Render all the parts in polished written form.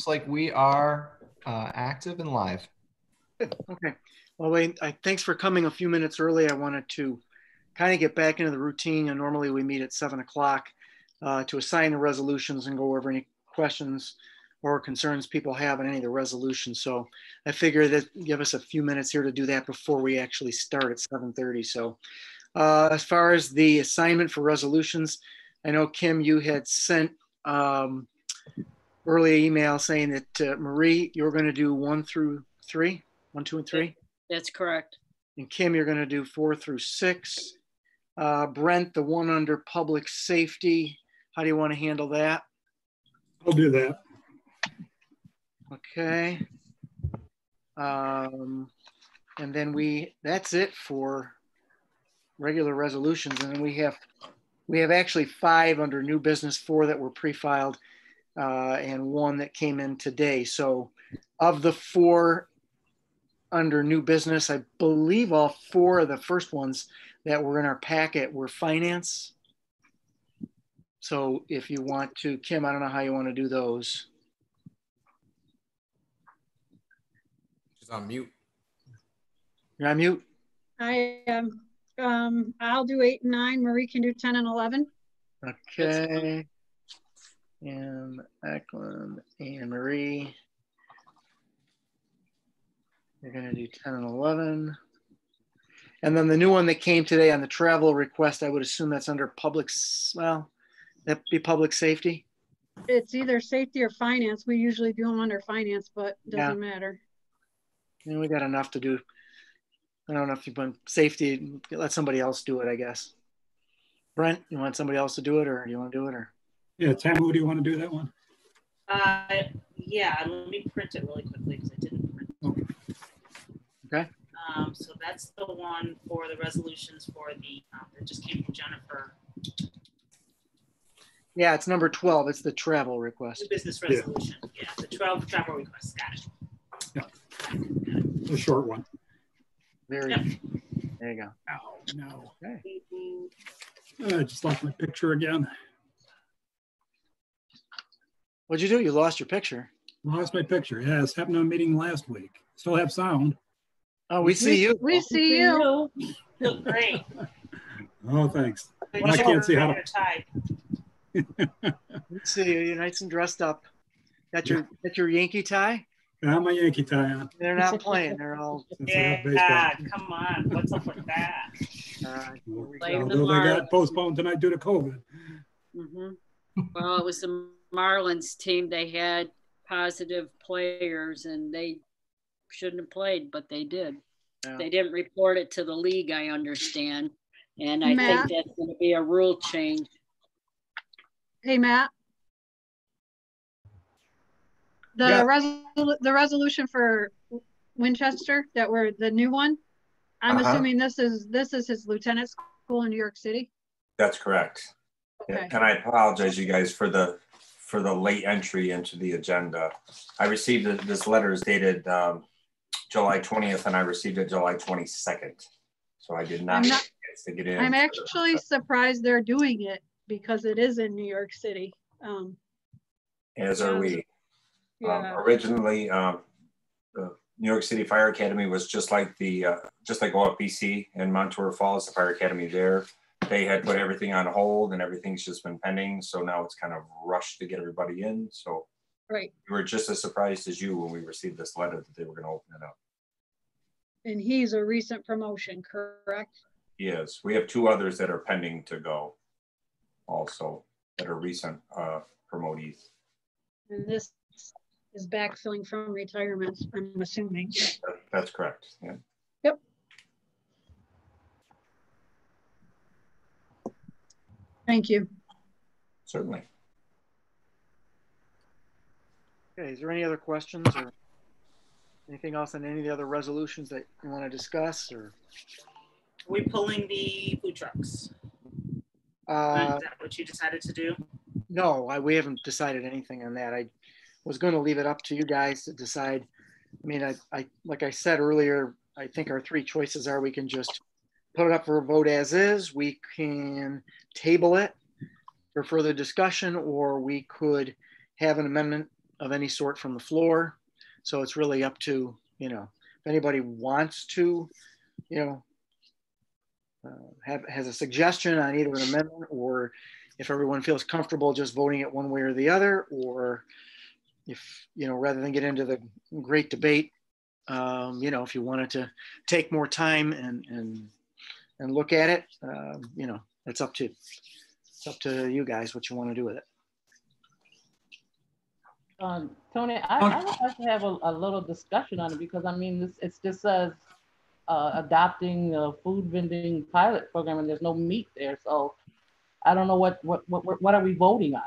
looks like we are active and live. Good. Okay. Well, Wayne, thanks for coming a few minutes early. I wanted to kind of get back into the routine. And normally we meet at 7 o'clock to assign the resolutions and go over any questions or concerns people have on any of the resolutions. So I figured that give us a few minutes here to do that before we actually start at 7:30. So as far as the assignment for resolutions, I know, Kim, you had sent early email saying that Marie, you're going to do 1 through 3, 1, 2, and 3. That's correct. And Kim, you're going to do 4 through 6. Brent, the one under public safety, how do you want to handle that? I'll do that. Okay. And then that's it for regular resolutions. And then we have actually 5 under new business, 4 that were pre-filed, and 1 that came in today. So of the 4 under new business, I believe all 4 of the first ones that were in our packet were finance. So if you want to, Kim, I don't know how you want to do those. She's on mute. You're on mute? I am. I'll do 8 and 9. Marie can do 10 and 11. Okay. And Eklund and Marie. You're going to do 10 and 11. And then the new one that came today on the travel request, I would assume that's under public, well, that'd be public safety. It's either safety or finance. We usually do them under finance, but it doesn't matter. And we got enough to do. I don't know if you want safety, let somebody else do it, I guess. Brent, you want somebody else to do it, or do you want to do it? Or Yeah, Tamara, do you want to do that one? Yeah, let me print it really quickly because I didn't print it. Okay. So that's the one for the resolutions for the, that just came from Jennifer. Yeah, it's number 12. It's the travel request. New business resolution. Yeah, the 12 travel requests. Got it. Yeah, a short one. There you go. Oh, no. Okay. I just lost my picture again. What'd you do? You lost your picture. Lost my picture. Yeah, it's happened to a meeting last week. Still have sound. Oh, we see you. We see you. Look great. Oh, thanks. Good I job. can't see how to. Tie. We see you. You're nice and dressed up. Got your Yankee tie? I have my Yankee tie on. They're not playing. They're all. Yeah, come on. What's up with that? Although they got postponed tonight due to COVID. Well, it was the Marlins team. They had positive players and they shouldn't have played, but they did. Yeah. They didn't report it to the league, I understand. And I think that's going to be a rule change. Hey, Matt. The resolution for Winchester that were the new one. I'm assuming this is his lieutenant school in New York City. That's correct. Okay. Yeah. And I apologize, you guys, for the late entry into the agenda. I received this letter is dated July 20th, and I received it July 22nd. So I did not get a chance to get in. I'm actually surprised they're doing it because it is in New York City. As are we. Yeah. Originally, the New York City Fire Academy was just like OFBC in Montour Falls, the Fire Academy there. They had put everything on hold and everything's just been pending. So now it's kind of rushed to get everybody in. So we were just as surprised as you when we received this letter that they were going to open it up. And he's a recent promotion, correct? Yes, we have 2 others that are pending to go also that are recent promotees. And this is backfilling from retirement, I'm assuming. That's correct. Yeah. Yep. Thank you. Certainly. Okay, is there any other questions or anything else on any of the other resolutions that you want to discuss? Or are we pulling the food trucks? Is that what you decided to do? No, we haven't decided anything on that. I was going to leave it up to you guys to decide. I mean, I like I said earlier, I think our 3 choices are: we can just put it up for a vote as is, we can table it for further discussion, or we could have an amendment of any sort from the floor. So it's really up to, you know, if anybody wants to, you know, has a suggestion on either an amendment, or if everyone feels comfortable just voting it one way or the other, or if, you know, rather than get into the great debate, you know, if you wanted to take more time and look at it, you know, it's up to you guys what you want to do with it. Tony, I would like to have a little discussion on it, because I mean, it just says adopting a food vending pilot program, and there's no meat there. So I don't know what are we voting on?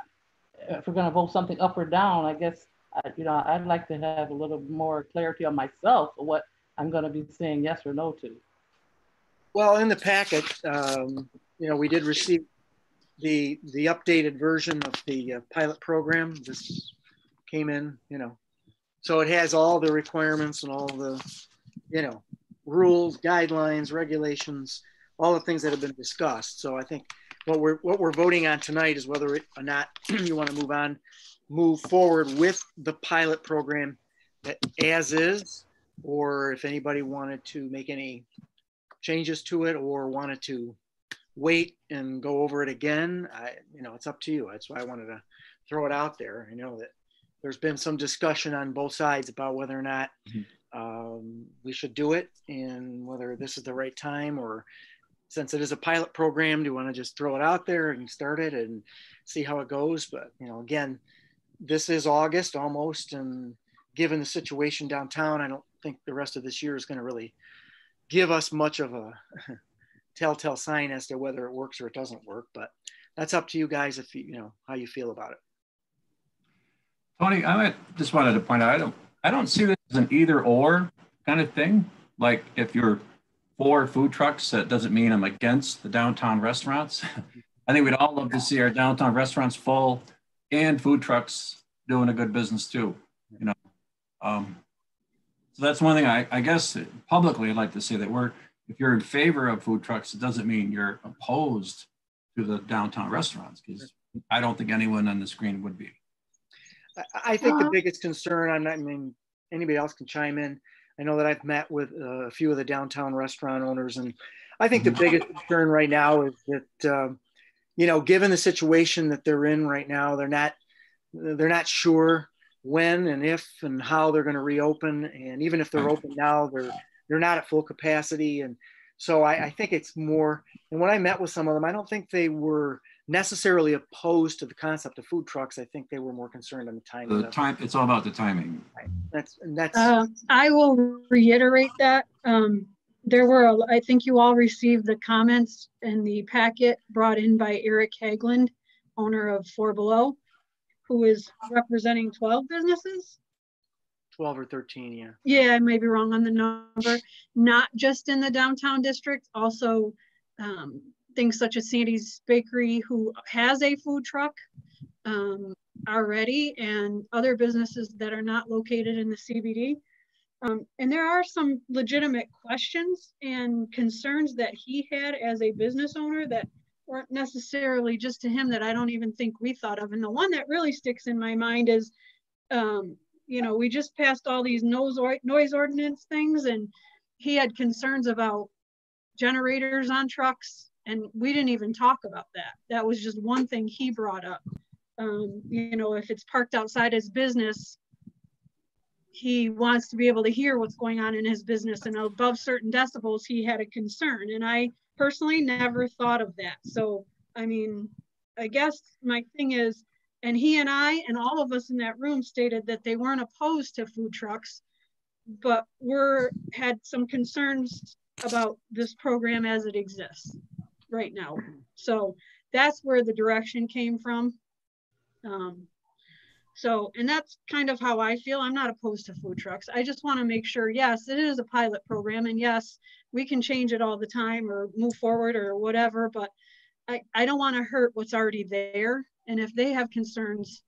If we're going to vote something up or down, I guess, you know, I'd like to have a little more clarity on myself of what I'm going to be saying yes or no to. Well, in the packet, you know, we did receive the updated version of the pilot program. This came in, you know, so it has all the requirements and all the, you know, rules, guidelines, regulations, all the things that have been discussed. So I think what we're voting on tonight is whether or not you want to move forward with the pilot program as is, or if anybody wanted to make any changes to it or wanted to wait and go over it again. You know, it's up to you. That's why I wanted to throw it out there. I know that there's been some discussion on both sides about whether or not we should do it and whether this is the right time, or since it is a pilot program, do you want to just throw it out there and start it and see how it goes? But, you know, again, this is August almost, and given the situation downtown, I don't think the rest of this year is going to really give us much of a telltale sign as to whether it works or it doesn't work. But that's up to you guys, if you know how you feel about it. Tony, I just wanted to point out, I don't see this as an either or kind of thing. Like, if you're for food trucks, that doesn't mean I'm against the downtown restaurants. I think we'd all love to see our downtown restaurants full and food trucks doing a good business too, you know. So that's one thing I guess publicly I'd like to say, that if you're in favor of food trucks, it doesn't mean you're opposed to the downtown restaurants, because I don't think anyone on the screen would be. I think the biggest concern, I mean, anybody else can chime in. I know that I've met with a few of the downtown restaurant owners, and I think the biggest concern right now is that, you know, given the situation that they're in right now, they're not sure when and if and how they're going to reopen. And even if they're open now, they're not at full capacity. And so I think it's more, and when I met with some of them, I don't think they were necessarily opposed to the concept of food trucks. I think they were more concerned on the timing. It's all about the timing. Right. That's. I will reiterate that. I think you all received the comments in the packet brought in by Eric Haglund, owner of Four Below, who is representing 12 businesses. 12 or 13, yeah. Yeah, I may be wrong on the number. Not just in the downtown district, also things such as Sandy's Bakery, who has a food truck already, and other businesses that are not located in the CBD. And there are some legitimate questions and concerns that he had as a business owner that weren't necessarily just to him, that I don't even think we thought of. And the one that really sticks in my mind is, you know, we just passed all these noise ordinance things, and he had concerns about generators on trucks, and we didn't even talk about that. That was just one thing he brought up. You know, if it's parked outside his business, he wants to be able to hear what's going on in his business, and above certain decibels, he had a concern. And I personally never thought of that. So, I mean, I guess my thing is, and he and I and all of us in that room stated that they weren't opposed to food trucks, but had some concerns about this program as it exists right now. So that's where the direction came from. And that's kind of how I feel. I'm not opposed to food trucks. I just want to make sure, yes, it is a pilot program, and yes, we can change it all the time or move forward or whatever, but I don't want to hurt what's already there. And if they have concerns,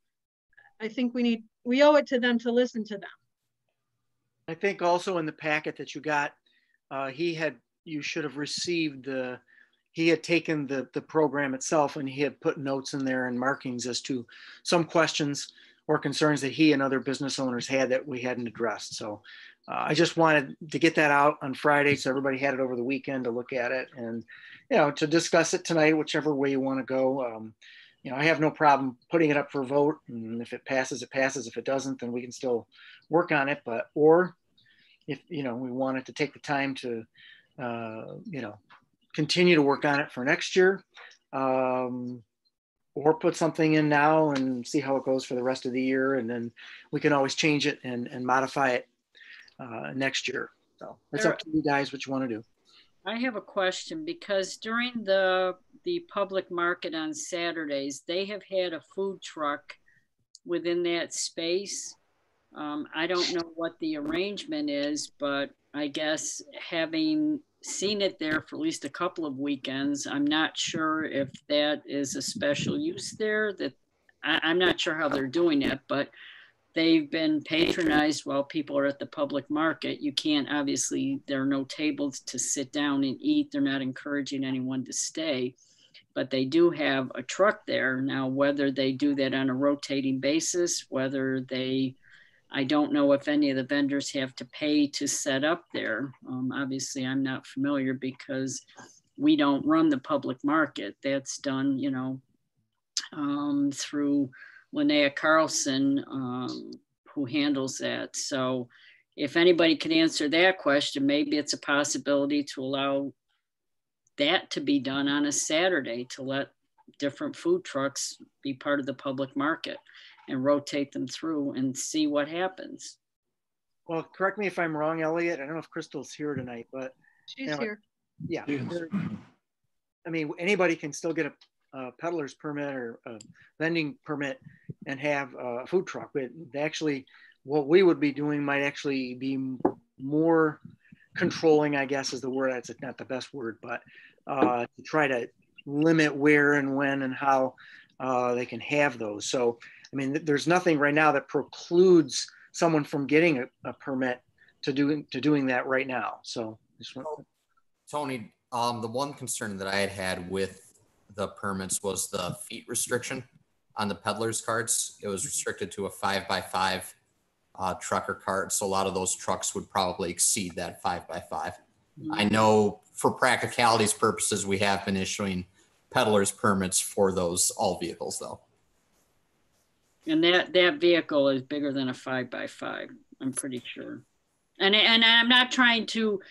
I think we owe it to them to listen to them. I think also in the packet that you got, you should have received he had taken the program itself, and he had put notes in there and markings as to some questions or concerns that he and other business owners had that we hadn't addressed. So I just wanted to get that out on Friday so everybody had it over the weekend to look at it and, you know, to discuss it tonight, whichever way you want to go. You know, I have no problem putting it up for a vote, and if it passes, it passes. If it doesn't, then we can still work on it. But, or if, you know, we wanted to take the time to, you know, continue to work on it for next year, or put something in now and see how it goes for the rest of the year. And then we can always change it and modify it next year. So it's up to you guys what you want to do. I have a question, because during the public market on Saturdays, they have had a food truck within that space. I don't know what the arrangement is, but I guess having seen it there for at least a couple of weekends, I'm not sure if that is a special use there. That I'm not sure how they're doing it, but they've been patronized while people are at the public market. You can't, obviously, there are no tables to sit down and eat. They're not encouraging anyone to stay, but they do have a truck there. Now, whether they do that on a rotating basis, whether they, I don't know if any of the vendors have to pay to set up there. Obviously, I'm not familiar because we don't run the public market. That's done, you know, through Linnea Carlson, who handles that. So if anybody can answer that question, maybe it's a possibility to allow that to be done on a Saturday, to let different food trucks be part of the public market and rotate them through and see what happens. Well, correct me if I'm wrong, Elliot. I don't know if Crystal's here tonight, but she's here. Yeah. I mean, anybody can still get a peddler's permit or a vending permit and have a food truck. But actually, what we would be doing might actually be more controlling, I guess is the word. That's not the best word, but to try to limit where and when and how they can have those. So, I mean, there's nothing right now that precludes someone from getting a permit to doing that right now. So, Tony, the one concern that I had with the permits was the feet restriction on the peddlers carts. It was restricted to a 5x5 trucker cart. So a lot of those trucks would probably exceed that 5x5. I know for practicality's purposes, we have been issuing peddlers permits for those all vehicles though. And that vehicle is bigger than a 5x5, I'm pretty sure. And I'm not trying to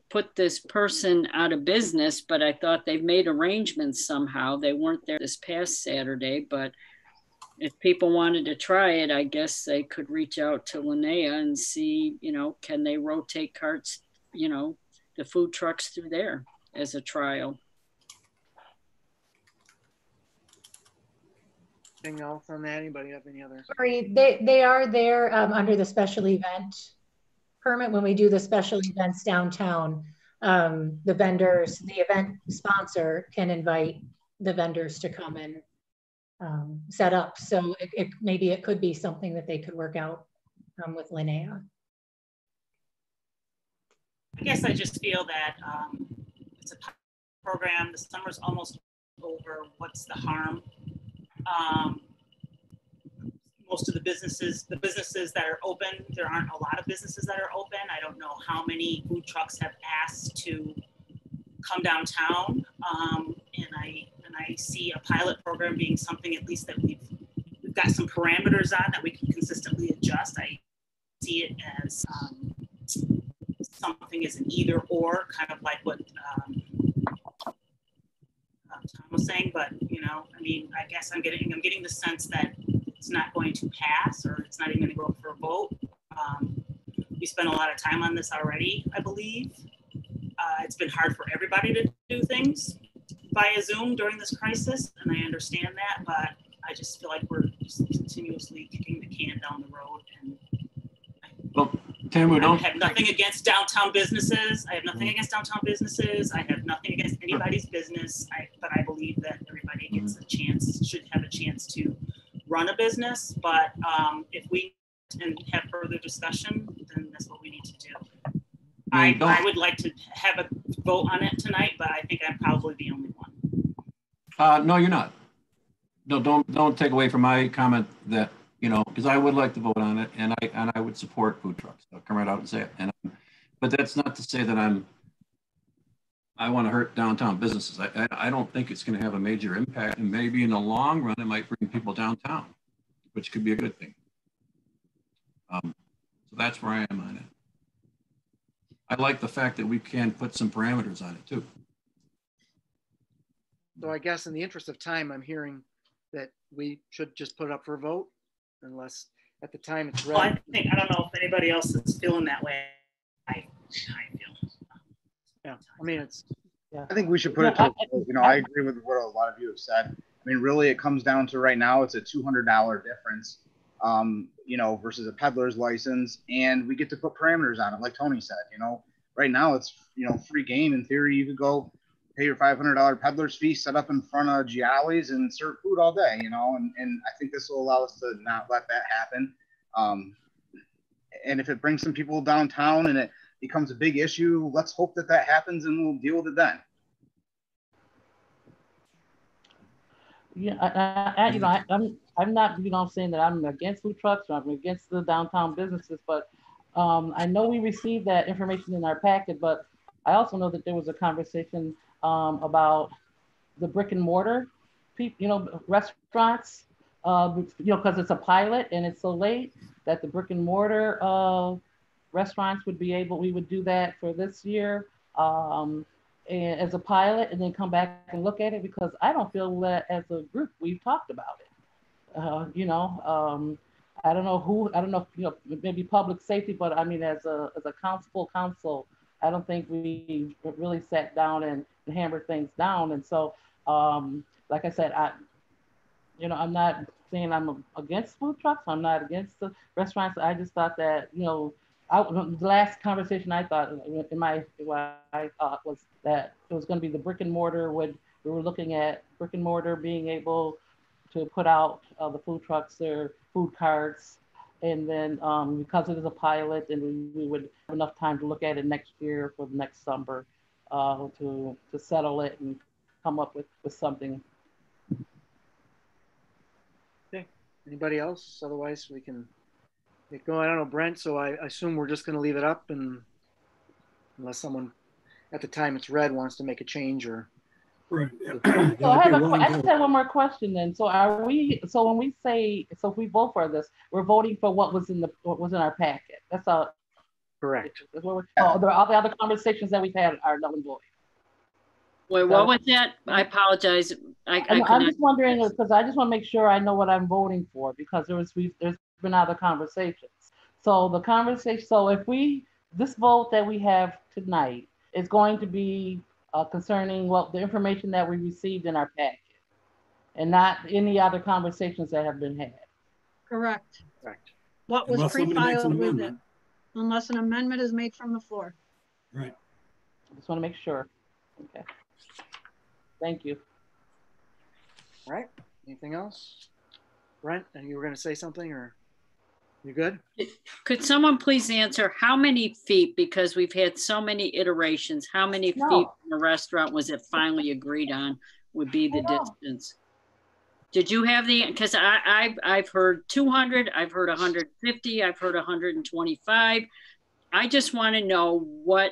put this person out of business, but I thought they've made arrangements somehow. They weren't there this past Saturday, but if people wanted to try it, I guess they could reach out to Linnea and see, you know, can they rotate carts, you know, the food trucks through there as a trial. Anything else on that? Anybody have any other? Sorry, they are there under the special event permit when we do the special events downtown. The vendors, the event sponsor can invite the vendors to come and set up. So maybe it could be something that they could work out with Linnea. I guess I just feel that it's a program. The summer's almost over. What's the harm? Most of the businesses that are open, there aren't a lot of businesses that are open. I don't know how many food trucks have asked to come downtown. And I see a pilot program being something at least that we've got some parameters on that we can consistently adjust. I see it as something as an either or, kind of like what Tom was saying, but you know, I mean, I guess I'm getting the sense that it's not going to pass, or it's not even going to go up for a vote. We spent a lot of time on this already, I believe. It's been hard for everybody to do things via Zoom during this crisis, and I understand that, but I just feel like we're just continuously kicking the can down the road. And well, Tim, we don't. I have nothing against downtown businesses. I have nothing against downtown businesses. I have nothing against anybody's business. But I believe that everybody gets a chance, should have a chance to run a business. But if we can have further discussion, then that's what we need to do. I would like to have a vote on it tonight, but I think I'm probably the only one. No, you're not. No, don't take away from my comment that, you know, because I would like to vote on it, and I would support food trucks. I'll come right out and say it. And but that's not to say that I want to hurt downtown businesses. I don't think it's going to have a major impact, and maybe in the long run, it might bring people downtown, which could be a good thing. So that's where I am on it. I like the fact that we can put some parameters on it too. So I guess in the interest of time, I'm hearing that we should just put it up for a vote, unless at the time it's ready. Well, I don't know if anybody else is feeling that way. I feel. Yeah, I mean, it's. I think we should put it to, you know, I agree with what a lot of you have said. I mean, really, it comes down to right now, it's a $200 difference, you know, versus a peddler's license. And we get to put parameters on it, like Tony said, you know, right now it's, you know, free game. In theory, you could go pay your $500 peddler's fee, set up in front of Gialli's and serve food all day, you know, and I think this will allow us to not let that happen. And if it brings some people downtown and it becomes a big issue, let's hope that that happens and we'll deal with it then. Yeah, you know, I'm not, you know, saying that I'm against food trucks or I'm against the downtown businesses, but I know we received that information in our packet, but I also know that there was a conversation about the brick and mortar, you know, restaurants, you know, because it's a pilot and it's so late that the brick and mortar restaurants would be able, we would do that for this year and as a pilot and then come back and look at it, because I don't feel that as a group we've talked about it. You know, I don't know who, I don't know, you know, maybe public safety, but I mean, as a council, I don't think we really sat down and hammered things down. And so, like I said, you know, I'm not saying I'm against food trucks. I'm not against the restaurants. I just thought that, you know, the last conversation I thought what I thought was that it was going to be the brick and mortar. We were looking at brick and mortar being able to put out the food trucks, their food carts, and then because it is a pilot, and we would have enough time to look at it next year for the next summer to settle it and come up with something. Okay. Anybody else? Otherwise, we can get going. I don't know, Brent. So I assume we're just going to leave it up, and unless someone at the time it's read wants to make a change or. Right. So I just have one more question then. So when we say, so if we vote for this, we're voting for what was in our packet. That's all. Correct. All the other conversations that we've had are null and void. Wait, what was that? I apologize. I'm just wondering, because I just want to make sure I know what I'm voting for, because there's been other conversations. So the conversation, so if this vote that we have tonight is going to be concerning the information that we received in our packet and not any other conversations that have been had. Correct. Correct. What was pre-filed with it, unless an amendment is made from the floor. Right. I just want to make sure. Okay. Thank you. All right. Anything else? Brent, and you were going to say something, or you good? Could someone please answer how many feet, because we've had so many iterations, how many feet from a restaurant was it finally agreed on would be the distance? Did you have because I've heard 200, I've heard 150, I've heard 125. I just want to know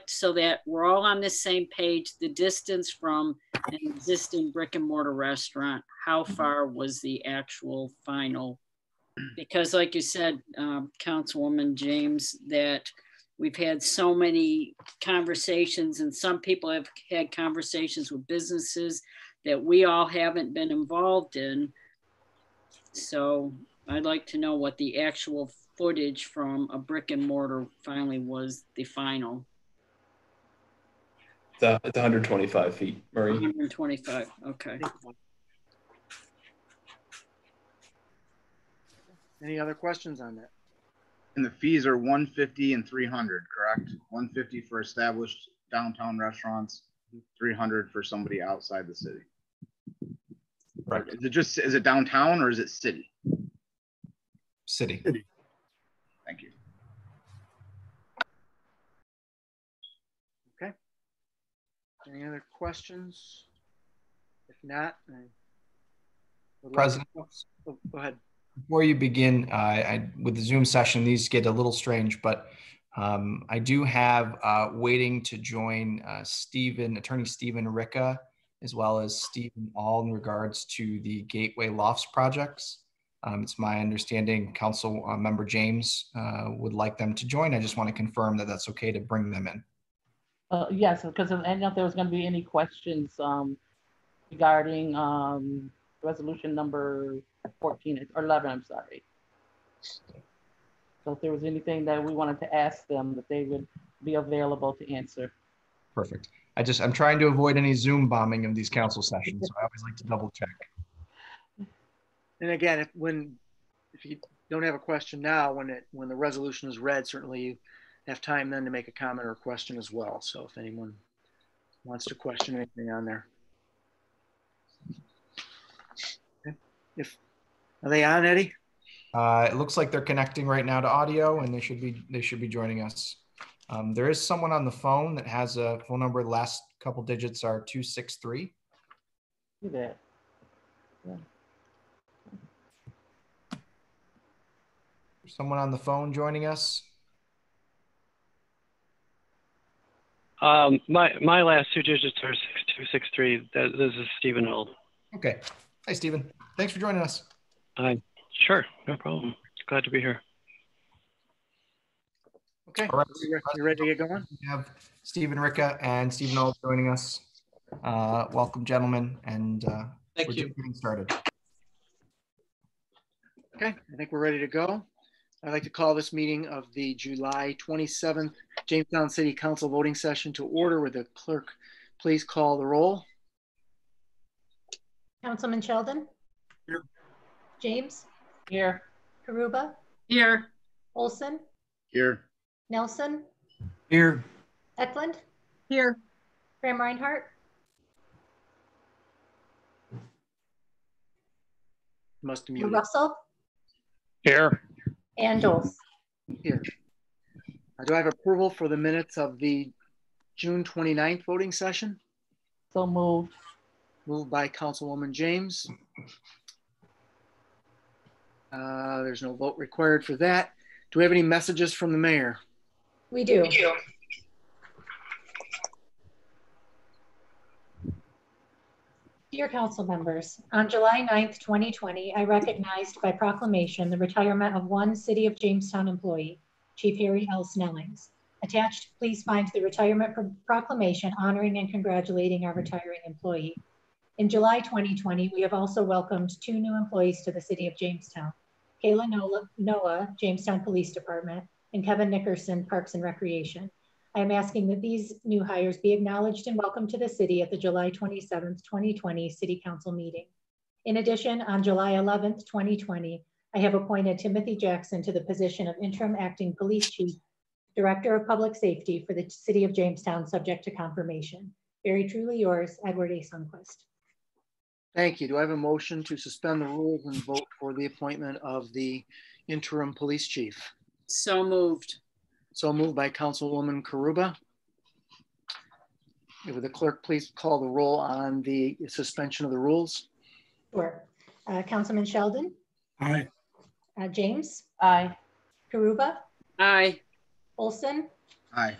so that we're all on the same page, the distance from an existing brick and mortar restaurant, how far was the actual final? Because like you said, Councilwoman James, that we've had so many conversations, and some people have had conversations with businesses that we all haven't been involved in. So I'd like to know what the actual footage from a brick and mortar finally was the final. It's 125 feet, Marie. 125, okay. Any other questions on that? And the fees are $150 and $300, correct? $150 for established downtown restaurants, $300 for somebody outside the city. Right. Is it downtown or is it city? City. Thank you. Okay. Any other questions? If not, President. Oh, go ahead. Before you begin, with the Zoom session, these get a little strange, but I do have waiting to join Attorney Stephen Ricca, as well as Stephen All in regards to the Gateway Lofts projects. It's my understanding Council Member James would like them to join. I just want to confirm that that's okay to bring them in. Yes, because I didn't know if there was going to be any questions regarding resolution number 14 or 11, I'm sorry. So if there was anything that we wanted to ask them, that they would be available to answer. Perfect. I'm trying to avoid any Zoom bombing of these council sessions, so I always like to double check. And again, if you don't have a question now, when the resolution is read, certainly you have time then to make a comment or a question as well. So if anyone wants to question anything on there. Okay. Are they on, Eddie? It looks like they're connecting right now to audio, and they should be joining us. There is someone on the phone that has a phone number. The last couple digits are 263. Do that. Yeah. Someone on the phone joining us? My last two digits are 6263. This is Stephen Old. Okay. Hi, Stephen. Thanks for joining us. Sure, no problem. Glad to be here. Okay. All right. You ready to get going? We have Stephen Ricca and Stephen Old joining us. Welcome, gentlemen, and Thank we're you. just getting started. Okay, I think we're ready to go. I'd like to call this meeting of the July 27th Jamestown City Council voting session to order. With the clerk, please call the roll. Councilman Sheldon? Here. James? Here. Karuba? Here. Olson? Here. Nelson? Here. Eklund? Here. Graham Reinhardt? Must mute. Russell? Here. And Doles? Here. Do I have approval for the minutes of the June 29th voting session? So moved. Moved by Councilwoman James. There's no vote required for that. Do we have any messages from the mayor? We do. Dear council members, on July 9th, 2020, I recognized by proclamation the retirement of one City of Jamestown employee, Chief Harry L. Snellings. Attached, please find the retirement proclamation honoring and congratulating our retiring employee. In July 2020, we have also welcomed two new employees to the City of Jamestown, Kayla Noah, Jamestown Police Department, and Kevin Nickerson, Parks and Recreation. I am asking that these new hires be acknowledged and welcomed to the city at the July 27th, 2020 City Council meeting. In addition, on July 11th, 2020, I have appointed Timothy Jackson to the position of Interim Acting Police Chief, Director of Public Safety for the City of Jamestown, subject to confirmation. Very truly yours, Edward A. Sundquist. Thank you. Do I have a motion to suspend the rules and vote for the appointment of the interim police chief? So moved. So moved by Councilwoman Karuba. Would the clerk please call the roll on the suspension of the rules? Sure. Councilman Sheldon? Aye. James? Aye. Karuba? Aye. Olson? Aye.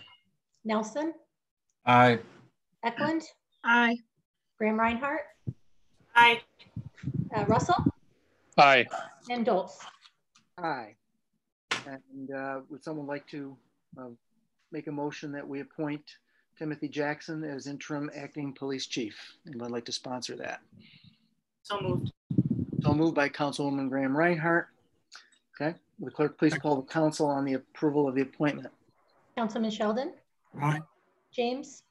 Nelson? Aye. Eklund? Aye. Graham Reinhardt? Aye. Russell? Aye. And Doles? Aye. And would someone like to make a motion that we appoint Timothy Jackson as interim acting police chief? Anyone like to sponsor that? So moved. So moved by Councilwoman Graham Reinhardt. Okay. Will the clerk please call the council on the approval of the appointment? Councilman Sheldon? Aye. James?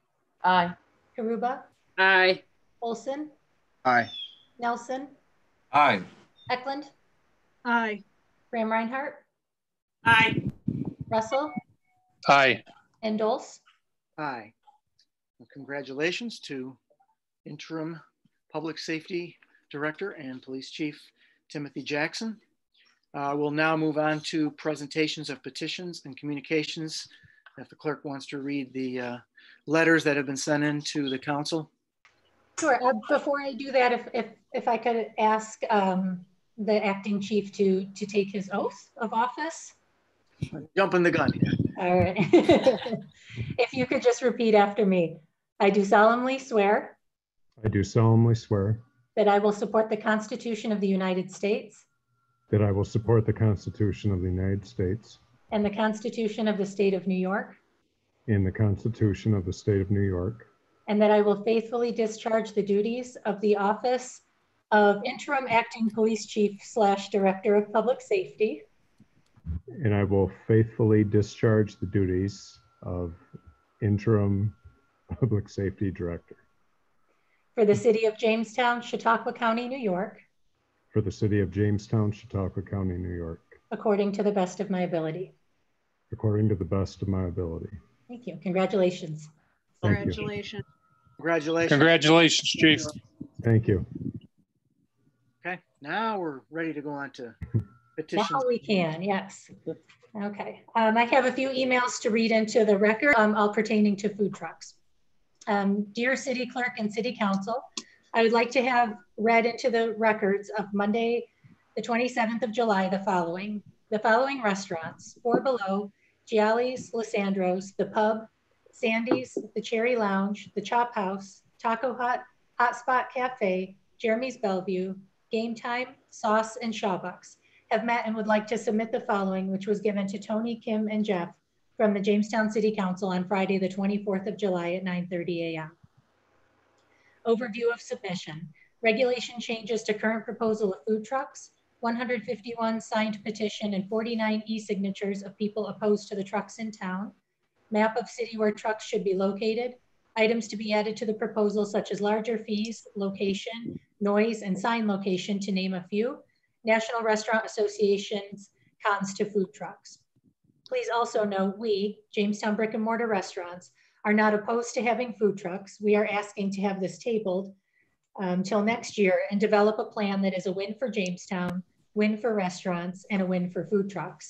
Aye. Karuba? Aye. Olson? Aye. Nelson? Aye. Eklund? Aye. Graham Reinhardt? Aye. Russell? Aye. And Doles? Aye. Well, congratulations to interim public safety director and police chief Timothy Jackson. We'll now move on to presentations of petitions and communications. If the clerk wants to read the letters that have been sent in to the council. Sure. Before I do that, if I could ask the acting chief to take his oath of office. Jumping the gun. All right. If you could just repeat after me. I do solemnly swear I do solemnly swear that I will support the Constitution of the United States that I will support the Constitution of the United States and the Constitution of the State of New York, and the Constitution of the State of New York, and that I will faithfully discharge the duties of the office of Interim Acting Police Chief / Director of Public Safety and I will faithfully discharge the duties of Interim Public Safety Director for the City of Jamestown, Chautauqua County, New York, for the City of Jamestown, Chautauqua County, New York, according to the best of my ability. according to the best of my ability. Thank you. Congratulations. Thank you. Congratulations. Congratulations. Congratulations, Chief. Thank you. Okay, now we're ready to go on to petitions. Now we can, yes. Okay, I have a few emails to read into the record, all pertaining to food trucks. Dear City Clerk and City Council, I would like to have read into the records of Monday, the 27th of July, the following restaurants: Four Below, Gialli's, Lissandro's, The Pub, Sandy's, The Cherry Lounge, The Chop House, Taco Hut, Hot Spot Cafe, Jeremy's Bellevue, Game Time, Sauce, and Shawbucks have met and would like to submit the following, which was given to Tony, Kim, and Jeff from the Jamestown City Council on Friday, the 24th of July at 9:30 a.m. Overview of submission. Regulation changes to current proposal of food trucks, 151 signed petition and 49 e-signatures of people opposed to the trucks in town, map of city where trucks should be located, items to be added to the proposal such as larger fees, location, noise, and sign location, to name a few, National Restaurant Association's cons to food trucks. Please also note, we, Jamestown Brick and Mortar Restaurants, are not opposed to having food trucks. We are asking to have this tabled till next year and develop a plan that is a win for Jamestown, win for restaurants, and a win for food trucks.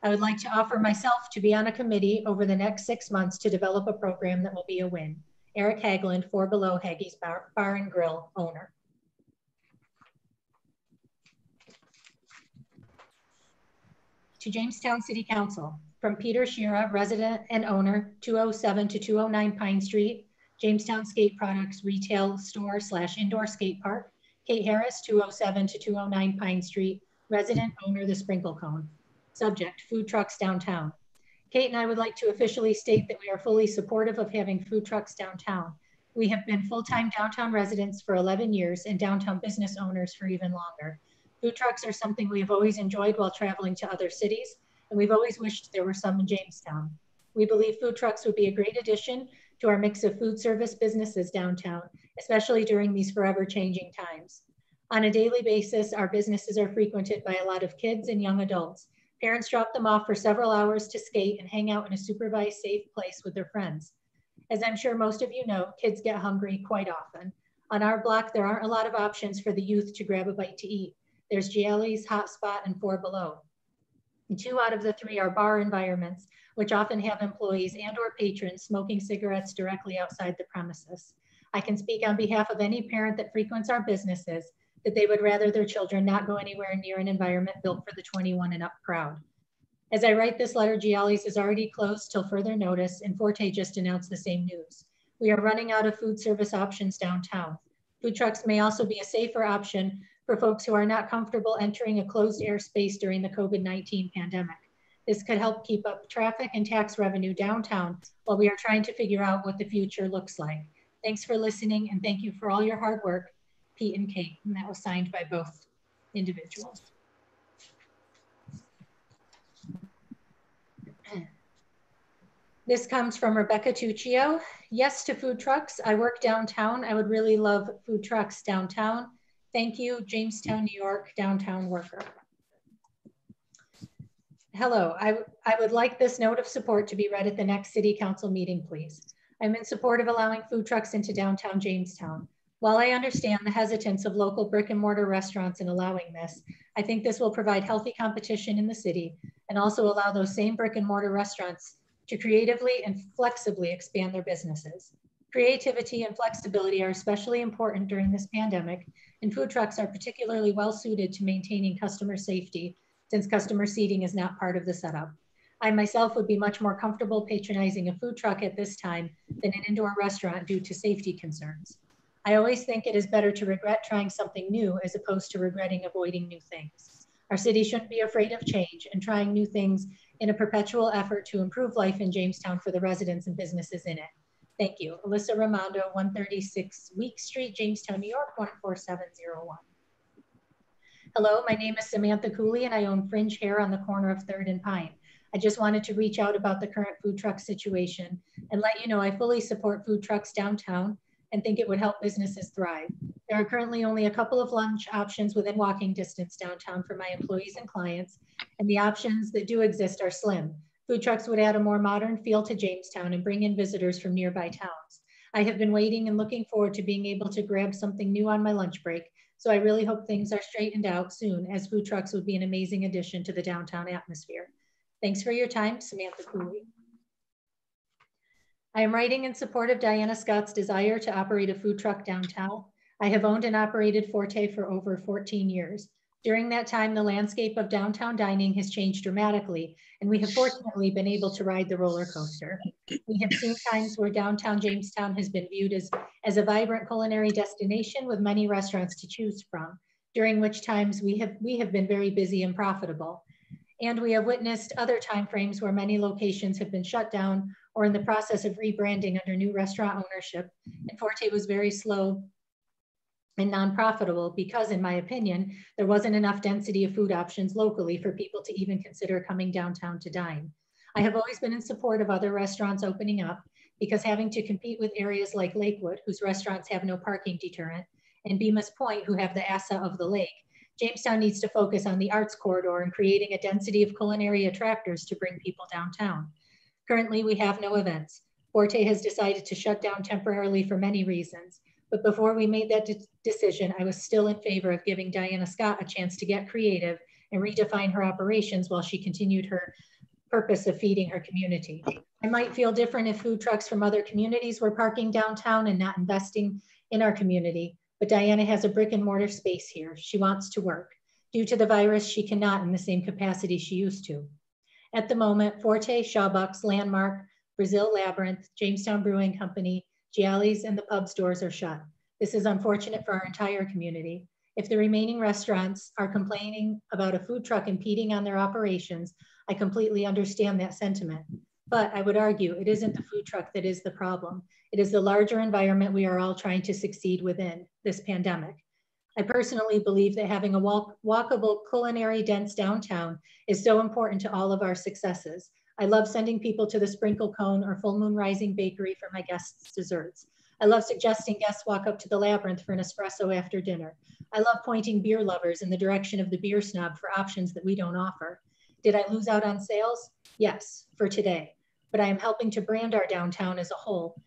I would like to offer myself to be on a committee over the next 6 months to develop a program that will be a win. Eric Hagland, Four Below Haggie's Bar and Grill owner. To Jamestown City Council, from Peter Shira, resident and owner, 207 to 209 Pine Street, Jamestown Skate Products Retail Store / Indoor Skate Park. Kate Harris, 207 to 209 Pine Street, resident owner, The Sprinkle Cone. Subject, food trucks downtown. Kate and I would like to officially state that we are fully supportive of having food trucks downtown. We have been full-time downtown residents for 11 years and downtown business owners for even longer. Food trucks are something we have always enjoyed while traveling to other cities, and we've always wished there were some in Jamestown. We believe food trucks would be a great addition to our mix of food service businesses downtown, especially during these forever changing times. On a daily basis, our businesses are frequented by a lot of kids and young adults. Parents drop them off for several hours to skate and hang out in a supervised, safe place with their friends. As I'm sure most of you know, kids get hungry quite often. On our block, there aren't a lot of options for the youth to grab a bite to eat. There's Gialli's, Hot Spot, and Four Below. And 2 out of the 3 are bar environments, which often have employees and or patrons smoking cigarettes directly outside the premises. I can speak on behalf of any parent that frequents our businesses that they would rather their children not go anywhere near an environment built for the 21 and up crowd. As I write this letter, Gialli's is already closed till further notice, and Forte just announced the same news. We are running out of food service options downtown. Food trucks may also be a safer option for folks who are not comfortable entering a closed air space during the COVID-19 pandemic. This could help keep up traffic and tax revenue downtown while we are trying to figure out what the future looks like. Thanks for listening, and thank you for all your hard work, Pete and Kate. And that was signed by both individuals. This comes from Rebecca Tuccio. Yes to food trucks. I work downtown. I would really love food trucks downtown. Thank you, Jamestown, New York, downtown worker. Hello, I would like this note of support to be read at the next City Council meeting, please. I'm in support of allowing food trucks into downtown Jamestown. While I understand the hesitance of local brick and mortar restaurants in allowing this, I think this will provide healthy competition in the city and also allow those same brick and mortar restaurants to creatively and flexibly expand their businesses. Creativity and flexibility are especially important during this pandemic, and food trucks are particularly well suited to maintaining customer safety since customer seating is not part of the setup. I myself would be much more comfortable patronizing a food truck at this time than an indoor restaurant due to safety concerns. I always think it is better to regret trying something new as opposed to regretting avoiding new things. Our city shouldn't be afraid of change and trying new things in a perpetual effort to improve life in Jamestown for the residents and businesses in it. Thank you. Alyssa Ramondo, 136 Week Street, Jamestown, New York, 14701. Hello, my name is Samantha Cooley and I own Fringe Hair on the corner of 3rd and Pine. I just wanted to reach out about the current food truck situation and let you know I fully support food trucks downtown and think it would help businesses thrive. There are currently only a couple of lunch options within walking distance downtown for my employees and clients, and the options that do exist are slim. Food trucks would add a more modern feel to Jamestown and bring in visitors from nearby towns. I have been waiting and looking forward to being able to grab something new on my lunch break, so I really hope things are straightened out soon, as food trucks would be an amazing addition to the downtown atmosphere. Thanks for your time, Samantha Cooley. I am writing in support of Diana Scott's desire to operate a food truck downtown. I have owned and operated Forte for over 14 years. During that time, the landscape of downtown dining has changed dramatically, and we have fortunately been able to ride the roller coaster. We have seen times where downtown Jamestown has been viewed as a vibrant culinary destination with many restaurants to choose from, during which times we have been very busy and profitable. And we have witnessed other timeframes where many locations have been shut down or in the process of rebranding under new restaurant ownership, and Forte was very slow and non-profitable because, in my opinion, there wasn't enough density of food options locally for people to even consider coming downtown to dine. I have always been in support of other restaurants opening up because having to compete with areas like Lakewood, whose restaurants have no parking deterrent, and Bemis Point, who have the Asa of the lake, Jamestown needs to focus on the arts corridor and creating a density of culinary attractors to bring people downtown. Currently, we have no events. Forte has decided to shut down temporarily for many reasons. But before we made that decision, I was still in favor of giving Diana Scott a chance to get creative and redefine her operations while she continued her purpose of feeding her community. I might feel different if food trucks from other communities were parking downtown and not investing in our community, but Diana has a brick and mortar space here. She wants to work. Due to the virus, she cannot in the same capacity she used to. At the moment, Forte, Shawbucks, Landmark, Brazil Labyrinth, Jamestown Brewing Company, Gialli's, and the pub stores are shut. This is unfortunate for our entire community. If the remaining restaurants are complaining about a food truck impeding on their operations, I completely understand that sentiment. But I would argue it isn't the food truck that is the problem. It is the larger environment we are all trying to succeed within this pandemic. I personally believe that having a walkable, culinary dense downtown is so important to all of our successes. I love sending people to the Sprinkle Cone or Full Moon Rising Bakery for my guests' desserts. I love suggesting guests walk up to the Labyrinth for an espresso after dinner. I love pointing beer lovers in the direction of the beer snob for options that we don't offer. Did I lose out on sales? Yes, for today. But I am helping to brand our downtown as a whole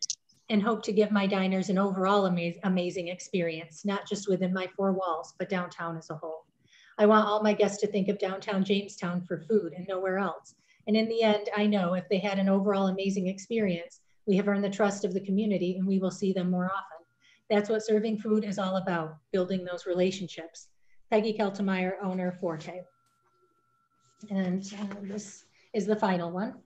and hope to give my diners an overall amazing experience, not just within my four walls, but downtown as a whole. I want all my guests to think of downtown Jamestown for food and nowhere else. And in the end, I know if they had an overall amazing experience, we have earned the trust of the community and we will see them more often. That's what serving food is all about, building those relationships. Peggy Keltemeyer, owner, Forte. And this is the final one.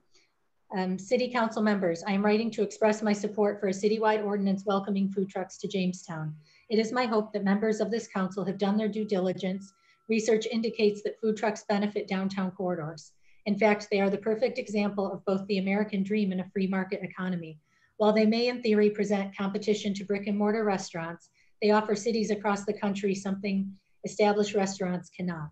City Council members, I am writing to express my support for a citywide ordinance welcoming food trucks to Jamestown. It is my hope that members of this council have done their due diligence. Research indicates that food trucks benefit downtown corridors. In fact, they are the perfect example of both the American dream and a free market economy. While they may in theory present competition to brick and mortar restaurants, they offer cities across the country something established restaurants cannot.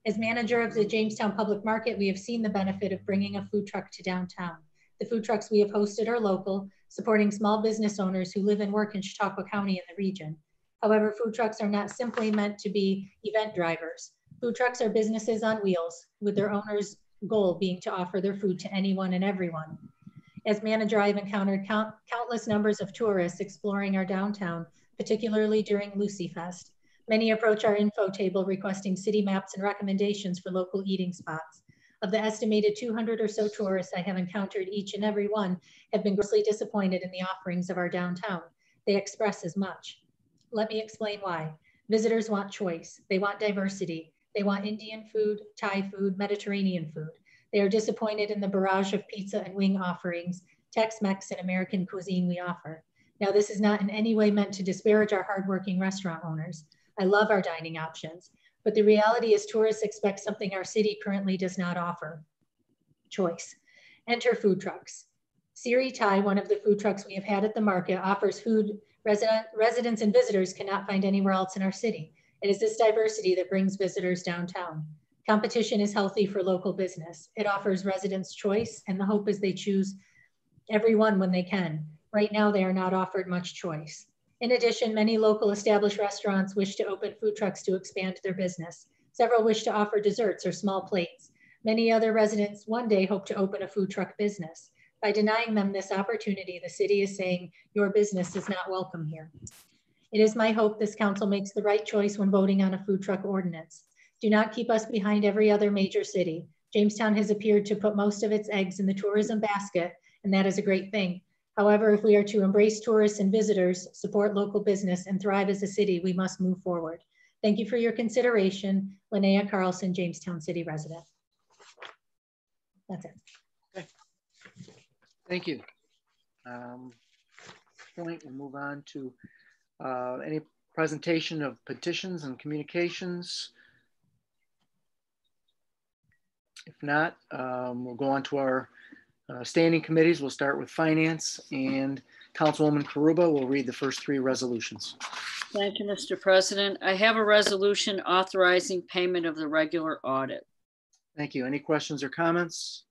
As manager of the Jamestown Public Market, we have seen the benefit of bringing a food truck to downtown. The food trucks we have hosted are local, supporting small business owners who live and work in Chautauqua County and the region. However, food trucks are not simply meant to be event drivers. Food trucks are businesses on wheels, with their owners' goal being to offer their food to anyone and everyone. As manager, I've encountered countless numbers of tourists exploring our downtown, particularly during Lucy Fest. Many approach our info table requesting city maps and recommendations for local eating spots. Of the estimated 200 or so tourists I have encountered, each and every one have been grossly disappointed in the offerings of our downtown. They express as much. Let me explain why. Visitors want choice. They want diversity. They want Indian food, Thai food, Mediterranean food. They are disappointed in the barrage of pizza and wing offerings, Tex-Mex and American cuisine we offer. Now, this is not in any way meant to disparage our hardworking restaurant owners. I love our dining options, but the reality is tourists expect something our city currently does not offer: choice. Enter food trucks. Siri Thai, one of the food trucks we have had at the market, offers food residents and visitors cannot find anywhere else in our city. It is this diversity that brings visitors downtown. Competition is healthy for local business. It offers residents choice, and the hope is they choose everyone when they can. Right now, they are not offered much choice. In addition, many local established restaurants wish to open food trucks to expand their business. Several wish to offer desserts or small plates. Many other residents one day hope to open a food truck business. By denying them this opportunity, the city is saying your business is not welcome here. It is my hope this council makes the right choice when voting on a food truck ordinance. Do not keep us behind every other major city. Jamestown has appeared to put most of its eggs in the tourism basket, and that is a great thing. However, if we are to embrace tourists and visitors, support local business, and thrive as a city, we must move forward. Thank you for your consideration. Linnea Carlson, Jamestown City resident. That's it. Okay. Thank you. Point, we'll move on to any presentation of petitions and communications. If not, we'll go on to our standing committees. We'll start with finance, and Councilwoman Karuba will read the first three resolutions. Thank you, Mr. President. I have a resolution authorizing payment of the regular audit. Thank you. Any questions or comments?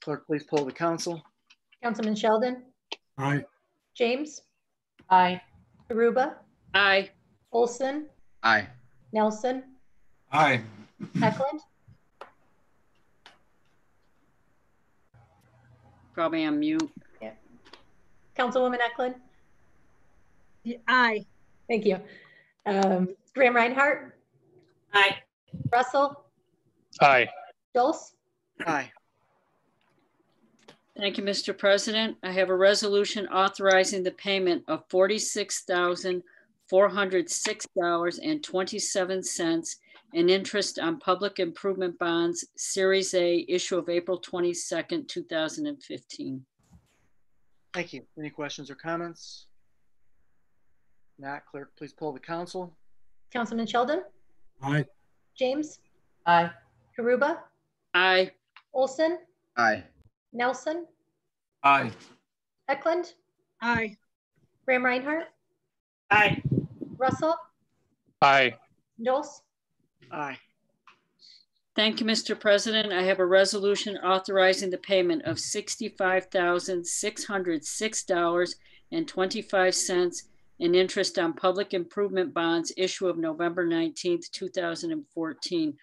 Clerk, please poll the council. Councilman Sheldon? Aye. James? Aye. Karuba? Aye. Olson? Aye. Nelson? Aye. Eklund? Probably on mute. Yeah. Councilwoman Eklund? Aye. Thank you. Graham Reinhardt? Aye. Russell? Aye. Dulce? Aye. Thank you, Mr. President. I have a resolution authorizing the payment of $46,406.27 in interest on public improvement bonds, Series A, issue of April 22nd, 2015. Thank you. Any questions or comments? Not, clerk, please poll the council. Councilman Sheldon? Aye. James? Aye. Karuba? Aye. Olson? Aye. Nelson? Aye. Eklund? Aye. Graham Reinhardt? Aye. Russell? Aye. Dulce? Aye. Thank you, Mr. President. I have a resolution authorizing the payment of $65,606.25 in interest on public improvement bonds, issue of November 19th, 2014.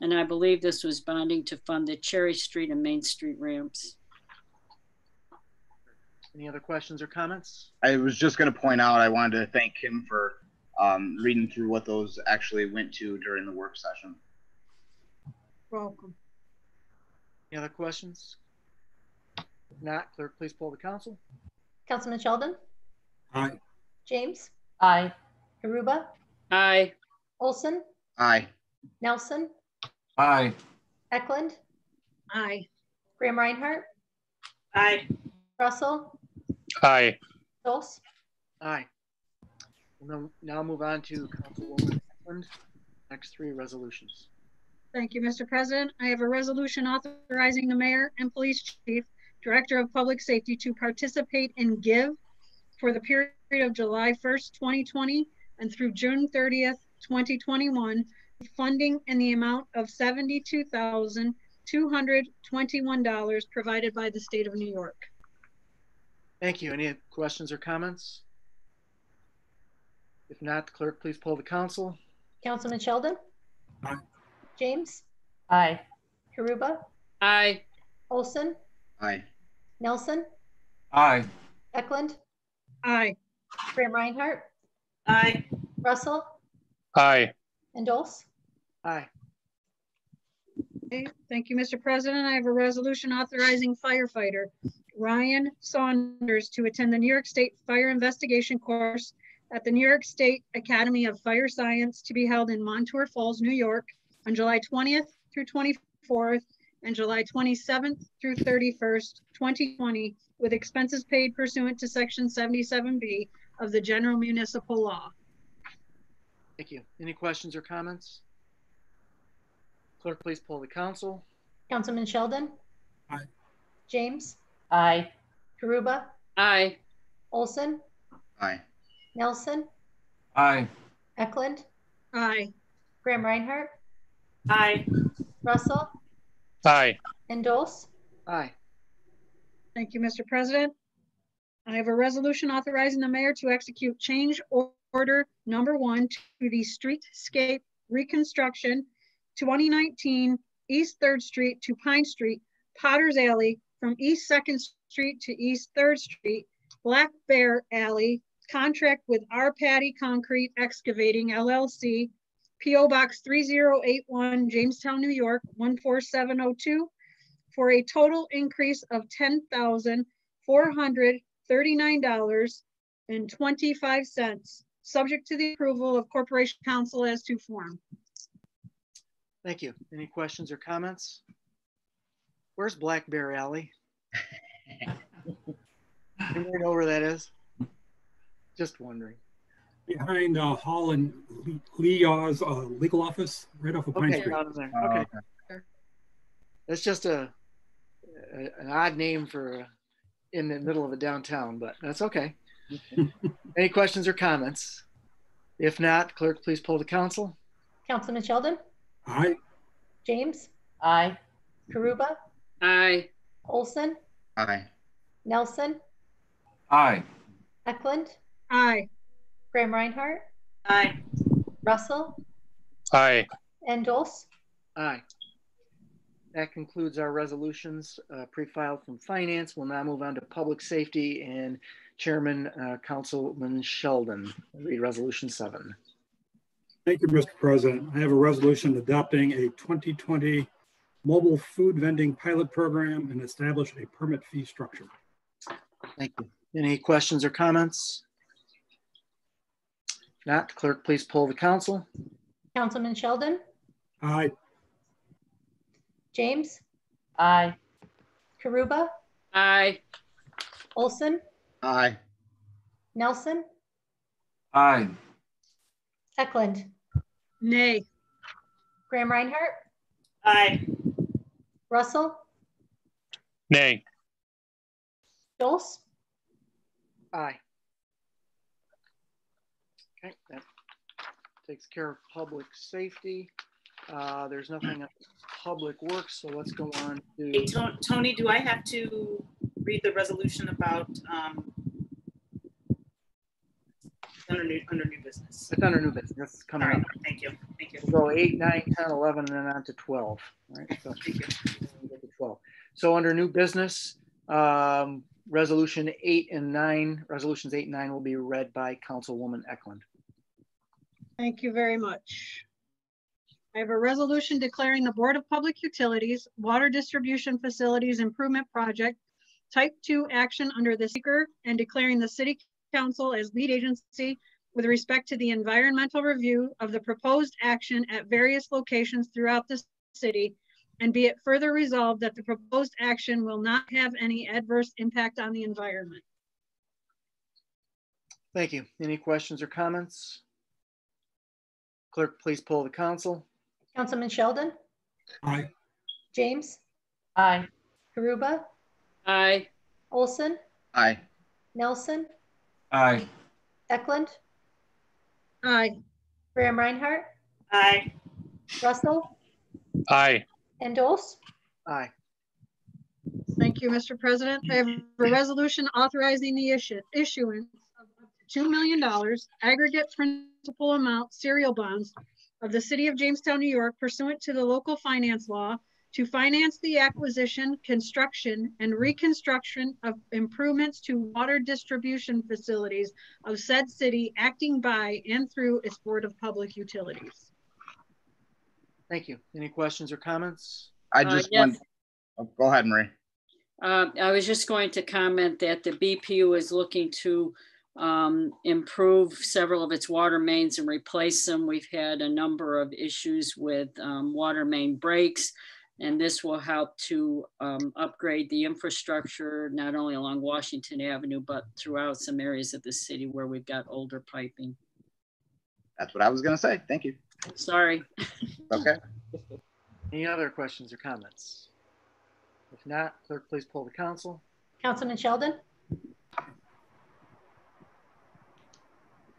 And I believe this was bonding to fund the Cherry Street and Main Street ramps. Any other questions or comments? I was just going to point out, I wanted to thank Kim for reading through what those actually went to during the work session. Welcome. Any other questions? If not, clerk, please poll the council. Councilman Sheldon? Aye. James? Aye. Karuba? Aye. Olson? Aye. Nelson? Aye. Eklund? Aye. Graham Reinhardt? Aye. Russell? Aye. Dulce? Aye. We'll now move on to Councilwoman Eklund. Next three resolutions. Thank you, Mr. President. I have a resolution authorizing the mayor and police chief, director of public safety to participate in GIVE for the period of July 1st, 2020 and through June 30th, 2021, funding in the amount of $72,221 provided by the state of New York. Thank you. Any questions or comments? If not, clerk, please poll the council. Councilman Sheldon? Aye. James? Aye. Karuba? Aye. Olson? Aye. Nelson? Aye. Eklund? Aye. Graham Reinhardt? Aye. Russell? Aye. And Dulce? Aye. Okay, thank you, Mr. President. I have a resolution authorizing firefighter Ryan Saunders to attend the New York State Fire Investigation course at the New York State Academy of Fire Science to be held in Montour Falls, New York on July 20th through 24th and July 27th through 31st, 2020, with expenses paid pursuant to Section 77B of the General Municipal Law. Thank you. Any questions or comments? Clerk, please poll the council. Councilman Sheldon? Aye. James? Aye. Karuba? Aye. Olson? Aye. Nelson? Aye. Eklund? Aye. Graham Reinhardt? Aye. Russell? Aye. And Dose? Aye. Thank you, Mr. President. I have a resolution authorizing the mayor to execute change order number 1 to the streetscape reconstruction 2019 East 3rd Street to Pine Street, Potter's Alley from East 2nd Street to East 3rd Street, Black Bear Alley, contract with R. Patty Concrete Excavating LLC, P.O. Box 3081, Jamestown, New York, 14702, for a total increase of $10,439.25, subject to the approval of Corporation Council as to form. Thank you. Any questions or comments? Where's Black Bear Alley? Anybody know where that is? Just wondering. Behind Hall and Leo's legal office, right off of Pine Okay, Street. out of there. Okay. That's just an odd name for in the middle of a downtown, but that's okay. Any questions or comments? If not, clerk, please poll the council. Councilman Sheldon? Aye. James? Aye. Karuba? Aye. Olson? Aye. Nelson? Aye. Eklund? Aye. Graham Reinhardt? Aye. Russell? Aye. And Dose? Aye. That concludes our resolutions pre-filed from finance. We'll now move on to public safety and Chairman Councilman Sheldon. Read resolution 7. Thank you, Mr. President. I have a resolution adopting a 2020 mobile food vending pilot program and establish a permit fee structure. Thank you. Any questions or comments? If not, clerk, please poll the council. Councilman Sheldon? Aye. James? Aye. Karuba? Aye. Olson? Aye. Nelson? Aye. Eklund? Nay. Graham Reinhardt? Aye. Russell? Nay. Dose? Aye. Okay, that takes care of public safety. There's nothing on public works, so let's go on to. Hey, Tony, do I have to read the resolution about under new business? It's under new business. That's coming up. Thank you. Thank you. We'll go 8, 9, 10, 11, and then on to 12. All right. So, Thank you. We'll get to 12. So under new business, resolutions 8 and 9 will be read by Councilwoman Eklund. Thank you very much. I have a resolution declaring the Board of Public Utilities Water Distribution Facilities Improvement Project Type 2 action under the seeker and declaring the City Council as lead agency with respect to the environmental review of the proposed action at various locations throughout the city, and be it further resolved that the proposed action will not have any adverse impact on the environment. Thank you. Any questions or comments? Clerk, please poll the council. Councilman Sheldon? Aye. James? Aye. Karuba? Aye. Olson? Aye. Nelson? Aye. Eklund? Aye. Graham Reinhardt? Aye. Russell? Aye. And Dose? Aye. Thank you, Mr. President. I have a resolution authorizing the issuance of up to $2 million aggregate principal amount serial bonds of the City of Jamestown, New York, pursuant to the local finance law, to finance the acquisition, construction, and reconstruction of improvements to water distribution facilities of said city, acting by and through its Board of Public Utilities. Thank you. Any questions or comments? I just yes. want, oh, go ahead, Marie. I was just going to comment that the BPU is looking to improve several of its water mains and replace them. We've had a number of issues with water main breaks, and this will help to upgrade the infrastructure, not only along Washington Avenue, but throughout some areas of the city where we've got older piping. That's what I was going to say. Thank you. Sorry. Okay. Any other questions or comments? If not, clerk, please poll the council. Councilman Sheldon?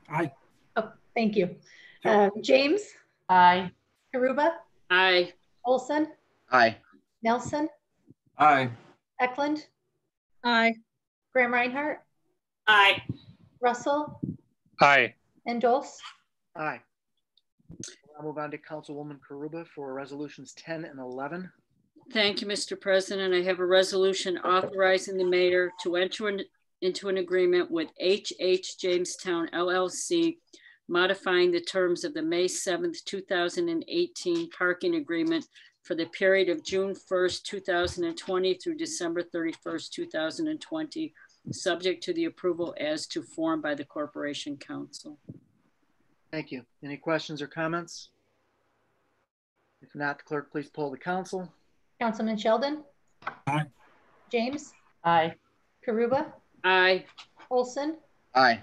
Aye. Oh, thank you. James? Aye. Karuba? Aye. Olson? Aye. Nelson? Aye. Eklund? Aye. Graham Reinhardt? Aye. Russell? Aye. And Dulce? Aye. I'll move on to Councilwoman Karuba for resolutions 10 and 11. Thank you, Mr. President. I have a resolution authorizing the mayor to enter into an agreement with H.H. Jamestown LLC, modifying the terms of the May 7th, 2018 parking agreement for the period of June 1st, 2020 through December 31st, 2020, subject to the approval as to form by the Corporation Council. Thank you. Any questions or comments? If not, clerk, please poll the council. Councilman Sheldon? Aye. James? Aye. Karuba? Aye. Olson? Aye.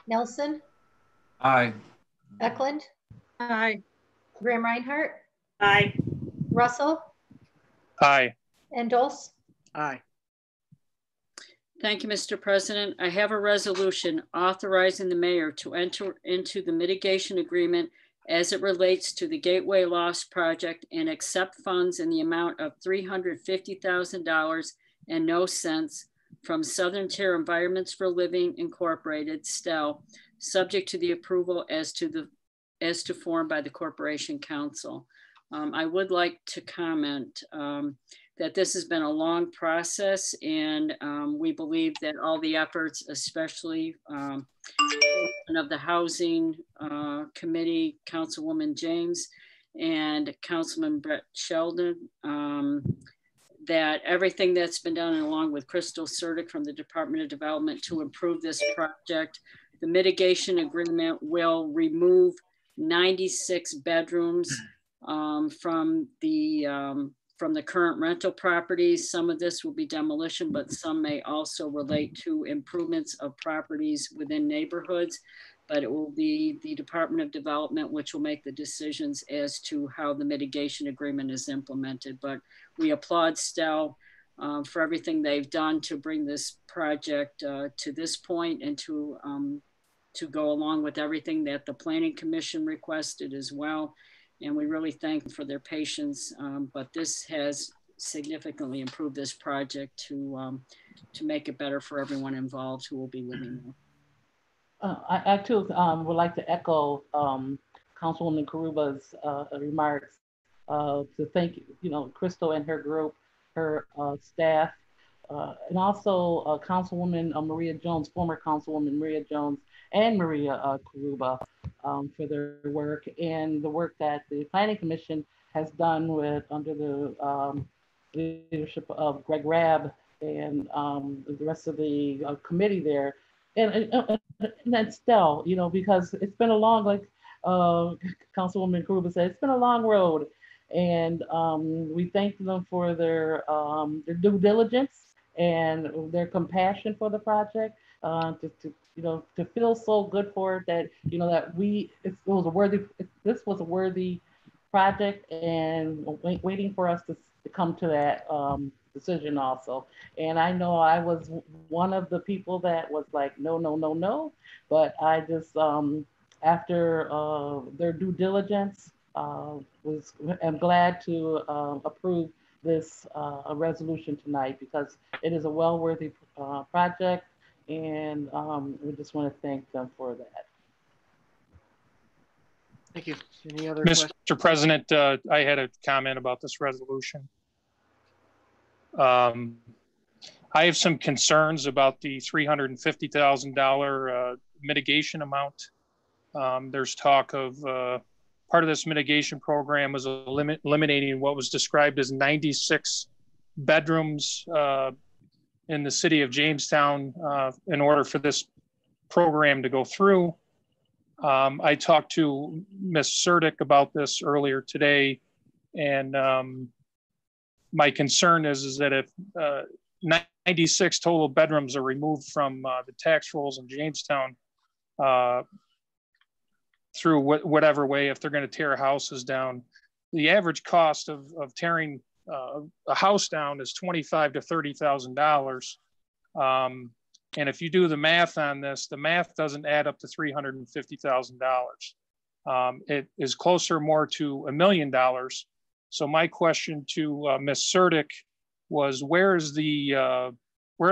Nelson? Aye. Eklund? Aye. Graham Reinhardt? Aye. Russell? Aye. And Dulce? Aye. Thank you, Mr. President. I have a resolution authorizing the mayor to enter into the mitigation agreement as it relates to the Gateway Lost project and accept funds in the amount of $350,000 and no cents from Southern Tier Environments for Living Incorporated, STEL, subject to the approval as to form by the Corporation Council. I would like to comment that this has been a long process, and we believe that all the efforts, especially of the Housing Committee, Councilwoman James and Councilman Brett Sheldon, that everything that's been done, along with Crystal Surtick from the Department of Development to improve this project. The mitigation agreement will remove 96 bedrooms from the current rental properties. Some of this will be demolition, but some may also relate to improvements of properties within neighborhoods. But it will be the Department of Development which will make the decisions as to how the mitigation agreement is implemented. But we applaud STEL for everything they've done to bring this project to this point, and to go along with everything that the Planning Commission requested as well. And we really thank them for their patience, but this has significantly improved this project to make it better for everyone involved who will be living there. I too would like to echo Councilwoman Karuba's remarks to thank Crystal and her group, her staff, and also Councilwoman Maria Jones, former Councilwoman Maria Jones, and Maria Karuba for their work, and the work that the Planning Commission has done under the leadership of Greg Rabb and the rest of the committee there. And that's still, because it's been a long, like Councilwoman Karuba said, it's been a long road. And we thank them for their due diligence and their compassion for the project, to feel so good for it that, this was a worthy project, and waiting for us to come to that decision also. And I know I was one of the people that was like, no, no, no, no. But I just, after their due diligence, am glad to approve this resolution tonight, because it is a well-worthy project, and we just want to thank them for that. Thank you. Any other Mr. questions? President, I had a comment about this resolution. I have some concerns about the $350,000 mitigation amount. There's talk of part of this mitigation program was eliminating what was described as 96 bedrooms in the city of Jamestown in order for this program to go through. I talked to Ms. Surdick about this earlier today, and my concern is that if 96 total bedrooms are removed from the tax rolls in Jamestown through whatever way, if they're going to tear houses down, the average cost of tearing a house down is $25,000 to $30,000. And if you do the math on this, the math doesn't add up to $350,000. It is closer more to $1 million. So my question to Ms. Surdick was, where are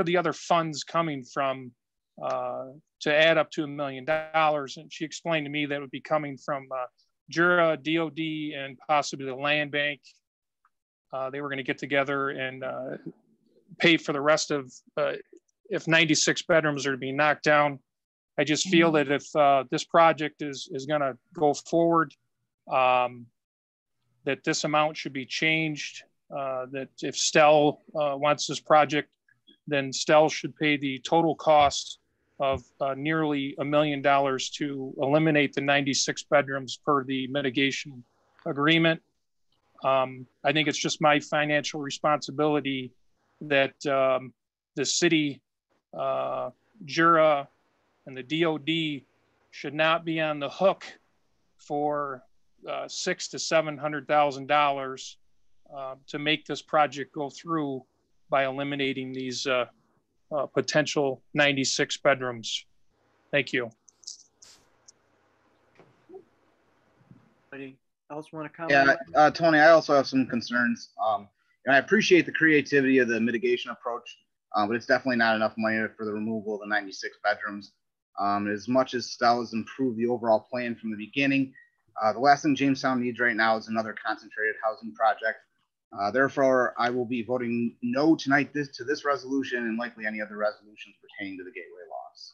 the other funds coming from to add up to $1 million? And she explained to me that it would be coming from Jura, DOD, and possibly the land bank. They were going to get together and pay for the rest of, if 96 bedrooms are to be knocked down. I just feel that if this project is going to go forward, that this amount should be changed, that if Stell wants this project, then Stell should pay the total cost of nearly $1 million to eliminate the 96 bedrooms per the mitigation agreement. I think it's just my financial responsibility that the city, Jura, and the DOD should not be on the hook for $600,000 to $700,000 to make this project go through by eliminating these potential 96 bedrooms. Thank you. Anybody else want to comment? Yeah, Tony, I also have some concerns. And I appreciate the creativity of the mitigation approach, but it's definitely not enough money for the removal of the 96 bedrooms. As much as Stell has improved the overall plan from the beginning, the last thing Jamestown needs right now is another concentrated housing project. Therefore, I will be voting no tonight to this resolution and likely any other resolutions pertaining to the gateway laws.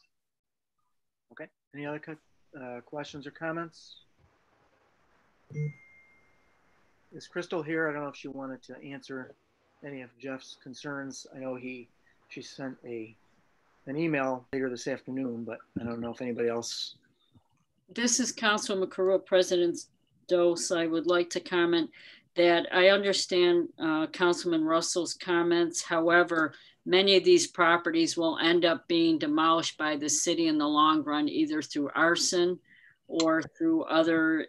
Okay. Any other questions or comments? Is Crystal here? I don't know if she wanted to answer any of Jeff's concerns. I know she sent an email later this afternoon, but I don't know if anybody else. This is Councilman Makura, President Dose. I would like to comment that I understand Councilman Russell's comments. However, many of these properties will end up being demolished by the city in the long run, either through arson or through other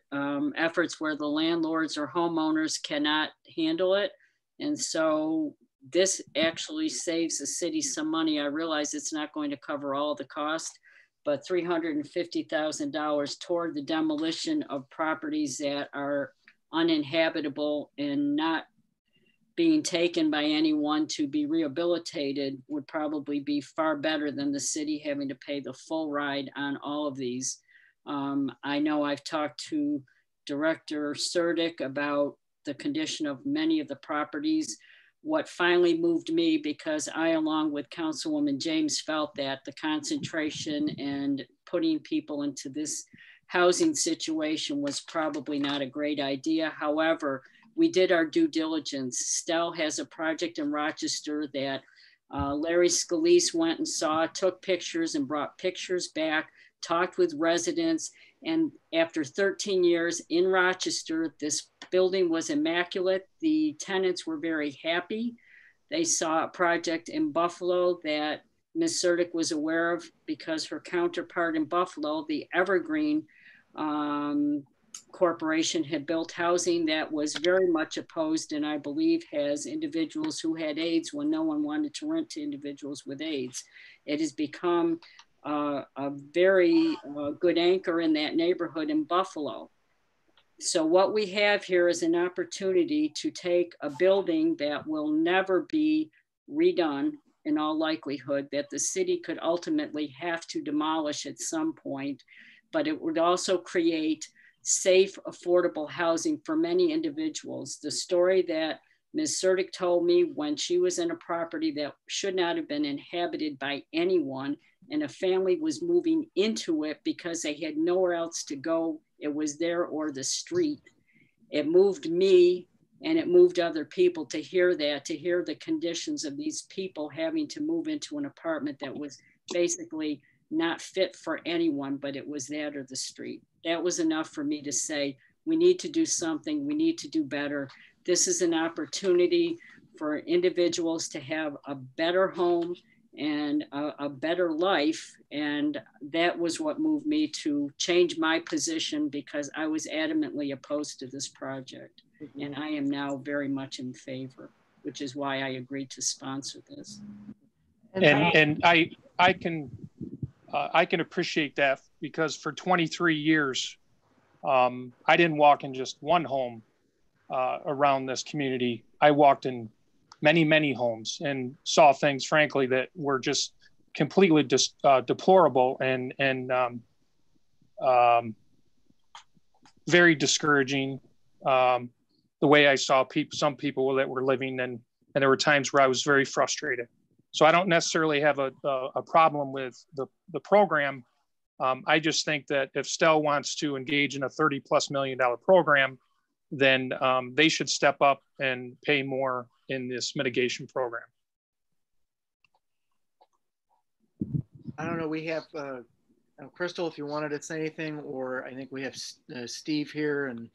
efforts where the landlords or homeowners cannot handle it. And so this actually saves the city some money. I realize it's not going to cover all the cost, but $350,000 toward the demolition of properties that are uninhabitable and not being taken by anyone to be rehabilitated would probably be far better than the city having to pay the full ride on all of these. I know I've talked to Director Surdick about the condition of many of the properties. What finally moved me, because I, along with Councilwoman James, felt that the concentration and putting people into this housing situation was probably not a great idea. However, we did our due diligence. Stell has a project in Rochester that Larry Scalise went and saw, took pictures and brought pictures back, talked with residents, and after 13 years in Rochester, this building was immaculate. The tenants were very happy. They saw a project in Buffalo that Ms. Surdick was aware of because her counterpart in Buffalo, the Evergreen Corporation, had built housing that was very much opposed, and I believe has individuals who had AIDS when no one wanted to rent to individuals with AIDS. It has become a very good anchor in that neighborhood in Buffalo. So what we have here is an opportunity to take a building that will never be redone in all likelihood, that the city could ultimately have to demolish at some point, but it would also create safe, affordable housing for many individuals. The story that Ms. Surtick told me when she was in a property that should not have been inhabited by anyone, and a family was moving into it because they had nowhere else to go. It was there or the street. It moved me and it moved other people to hear that, to hear the conditions of these people having to move into an apartment that was basically not fit for anyone, but it was that or the street. That was enough for me to say, we need to do something, we need to do better. This is an opportunity for individuals to have a better home and a better life. And that was what moved me to change my position, because I was adamantly opposed to this project. And I am now very much in favor, which is why I agreed to sponsor this. And I can appreciate that, because for 23 years, I didn't walk in just one home around this community. I walked in many, many homes and saw things, frankly, that were just completely deplorable and very discouraging. The way I saw some people that were living, and there were times where I was very frustrated. So I don't necessarily have a problem with the program. I just think that if Stell wants to engage in a $30+ million program, then they should step up and pay more in this mitigation program. I don't know, we have Crystal, if you wanted to say anything, or I think we have Steve here, and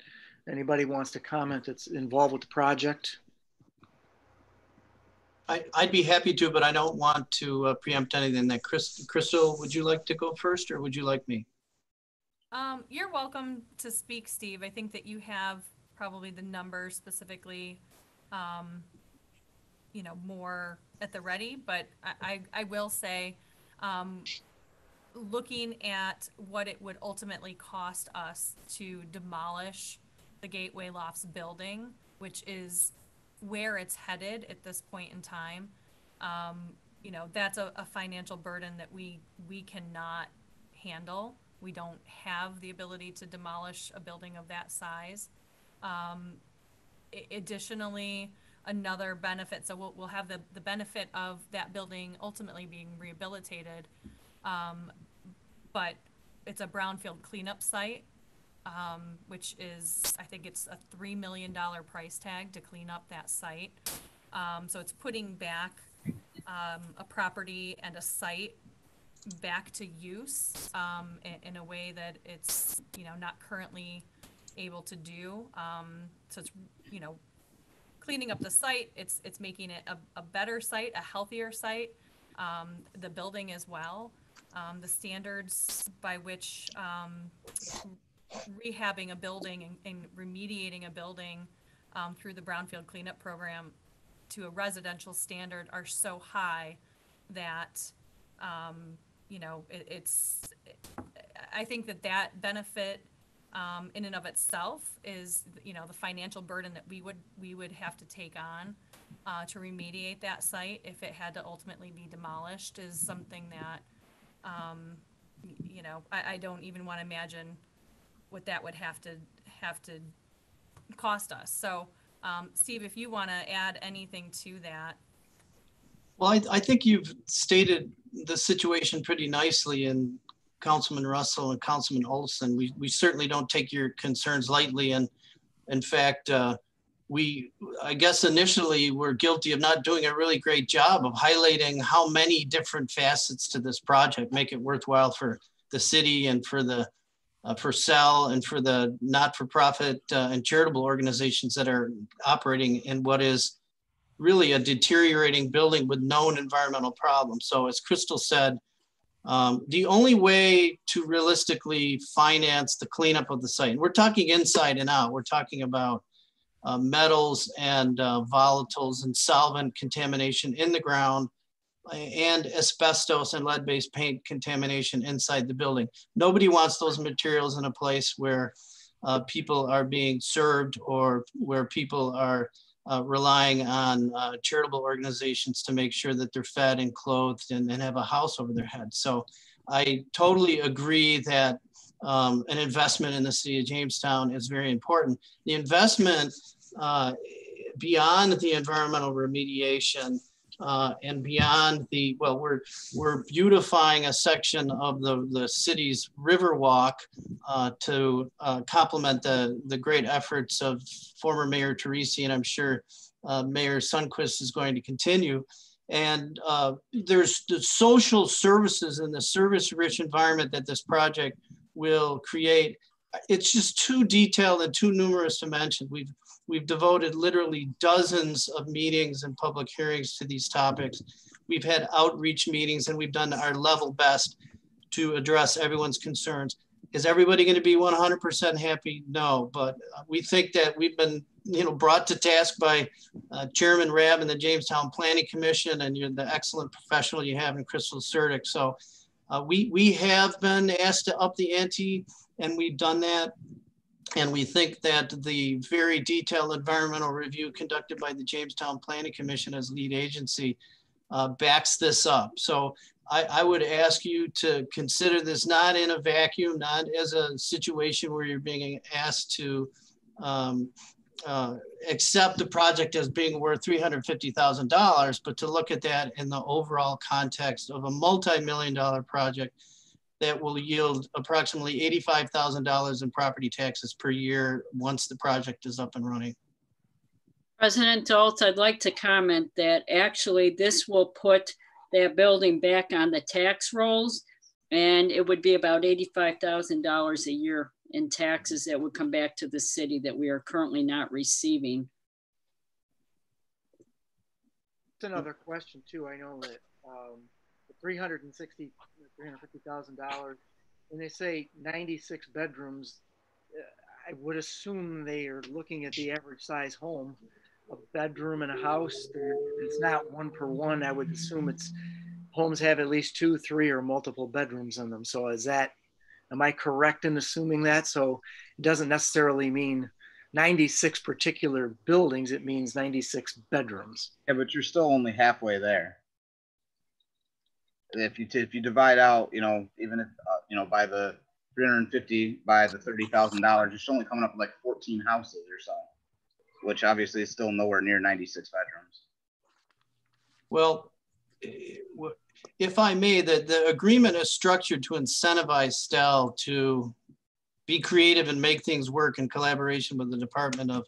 anybody wants to comment that's involved with the project. I'd be happy to, but I don't want to preempt anything. That Crystal, would you like to go first, or would you like me? You're welcome to speak, Steve. I think that you have probably the numbers specifically, you know, more at the ready, but I will say, looking at what it would ultimately cost us to demolish the Gateway Lofts building, which is where it's headed at this point in time, you know, that's a financial burden that we cannot handle. We don't have the ability to demolish a building of that size. Additionally, another benefit, so we'll have the benefit of that building ultimately being rehabilitated, but it's a brownfield cleanup site, which is, I think it's a $3 million price tag to clean up that site. So it's putting back a property and a site back to use in a way that it's, you know, not currently able to do. So it's, you know, cleaning up the site, it's making it a better site, a healthier site, the building as well. The standards by which rehabbing a building and remediating a building through the brownfield cleanup program to a residential standard are so high that, you know, I think that benefit in and of itself is, you know, the financial burden that we would have to take on to remediate that site if it had to ultimately be demolished is something that, you know, I don't even want to imagine what that would have to cost us. So, Steve, if you want to add anything to that. Well, I think you've stated the situation pretty nicely, and Councilman Russell and Councilman Olson, we certainly don't take your concerns lightly. And in fact, I guess initially we're guilty of not doing a really great job of highlighting how many different facets to this project make it worthwhile for the city and for the for SEL and for the not-for-profit and charitable organizations that are operating in what is really a deteriorating building with known environmental problems. So as Crystal said, the only way to realistically finance the cleanup of the site, and we're talking inside and out, we're talking about metals and volatiles and solvent contamination in the ground, and asbestos and lead-based paint contamination inside the building. Nobody wants those materials in a place where people are being served or where people are relying on charitable organizations to make sure that they're fed and clothed and have a house over their head. So I totally agree that an investment in the city of Jamestown is very important. The investment beyond the environmental remediation and beyond the, well, we're beautifying a section of the city's Riverwalk to complement the great efforts of former Mayor Teresi, and I'm sure Mayor Sundquist is going to continue. And there's the social services and the service-rich environment that this project will create. It's just too detailed and too numerous to mention. We've devoted literally dozens of meetings and public hearings to these topics. We've had outreach meetings and we've done our level best to address everyone's concerns. Is everybody going to be 100% happy? No, but we think that we've been, brought to task by Chairman Rabb and the Jamestown Planning Commission, and you're the excellent professional you have in Crystal Surdick. So we have been asked to up the ante, and we've done that. And we think that the very detailed environmental review conducted by the Jamestown Planning Commission as lead agency backs this up. So I would ask you to consider this not in a vacuum, not as a situation where you're being asked to accept the project as being worth $350,000, but to look at that in the overall context of a multi-million-dollar project that will yield approximately $85,000 in property taxes per year once the project is up and running. President Doltz, I'd like to comment that actually this will put that building back on the tax rolls, and it would be about $85,000 a year in taxes that would come back to the city that we are currently not receiving. That's another question too. I know that the $350,000, when they say 96 bedrooms, I would assume they are looking at the average size home, a bedroom and a house. It's not one per one. I would assume homes have at least 2, 3, or multiple bedrooms in them. So am I correct in assuming that? So it doesn't necessarily mean 96 particular buildings. It means 96 bedrooms. Yeah, but you're still only halfway there. If you divide out, even if, by the 350 by the $30,000, you're still only coming up with like 14 houses or so, which obviously is still nowhere near 96 bedrooms. Well, if I may, the agreement is structured to incentivize STEL to be creative and make things work in collaboration with the Department of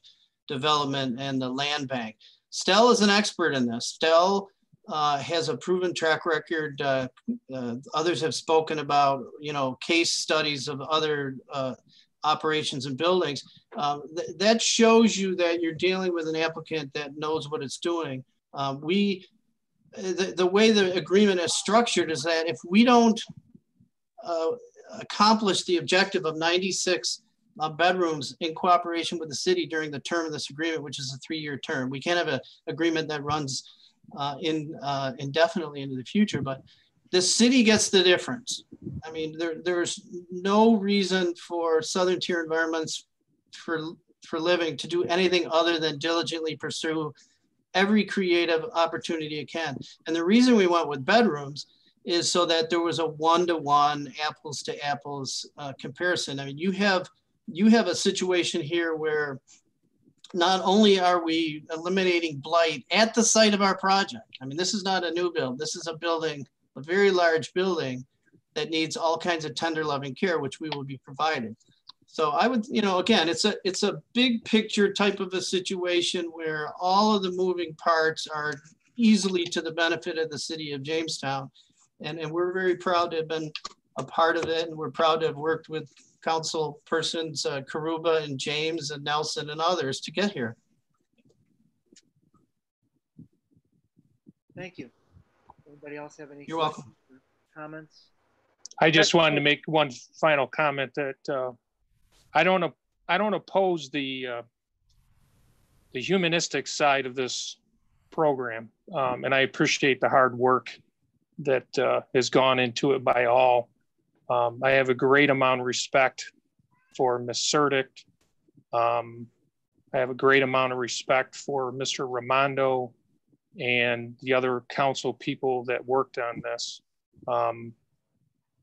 Development and the Land Bank. STEL is an expert in this. STEL has a proven track record. Others have spoken about, case studies of other operations and buildings. That shows you that you're dealing with an applicant that knows what it's doing. The way the agreement is structured is that if we don't accomplish the objective of 96 bedrooms in cooperation with the city during the term of this agreement, which is a 3-year term, we can't have an agreement that runs indefinitely into the future, but the city gets the difference. I mean, there's no reason for Southern Tier Environments for Living to do anything other than diligently pursue every creative opportunity it can. And the reason we went with bedrooms is so that there was a one-to-one, apples to apples comparison. I mean, you have a situation here where not only are we eliminating blight at the site of our project. I mean, this is not a new build. This is a building, a very large building that needs all kinds of tender loving care, which we will be provided. So I would, again, it's a big picture type of a situation where all of the moving parts are easily to the benefit of the city of Jamestown. And we're very proud to have been a part of it. And we're proud to have worked with council persons, Karuba and James and Nelson and others to get here. Thank you. Anybody else have any You're welcome. Comments? I just wanted to make one final comment that I don't oppose the humanistic side of this program, and I appreciate the hard work that has gone into it by all. I have a great amount of respect for Ms. Surdick. I have a great amount of respect for Mr. Raimondo and the other council people that worked on this.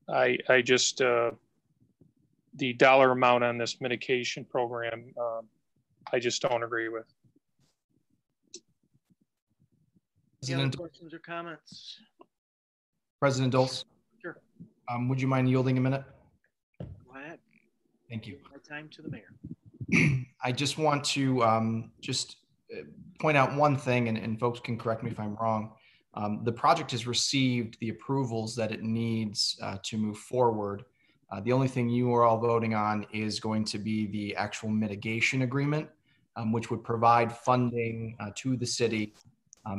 I just, the dollar amount on this mitigation program, I just don't agree with. Any other President, questions or comments? President Dulce, Sure. would you mind yielding a minute? Go ahead. Thank you. My time to the mayor. I just want to point out one thing, and folks can correct me if I'm wrong. The project has received the approvals that it needs to move forward. The only thing you are all voting on is going to be the actual mitigation agreement, which would provide funding to the city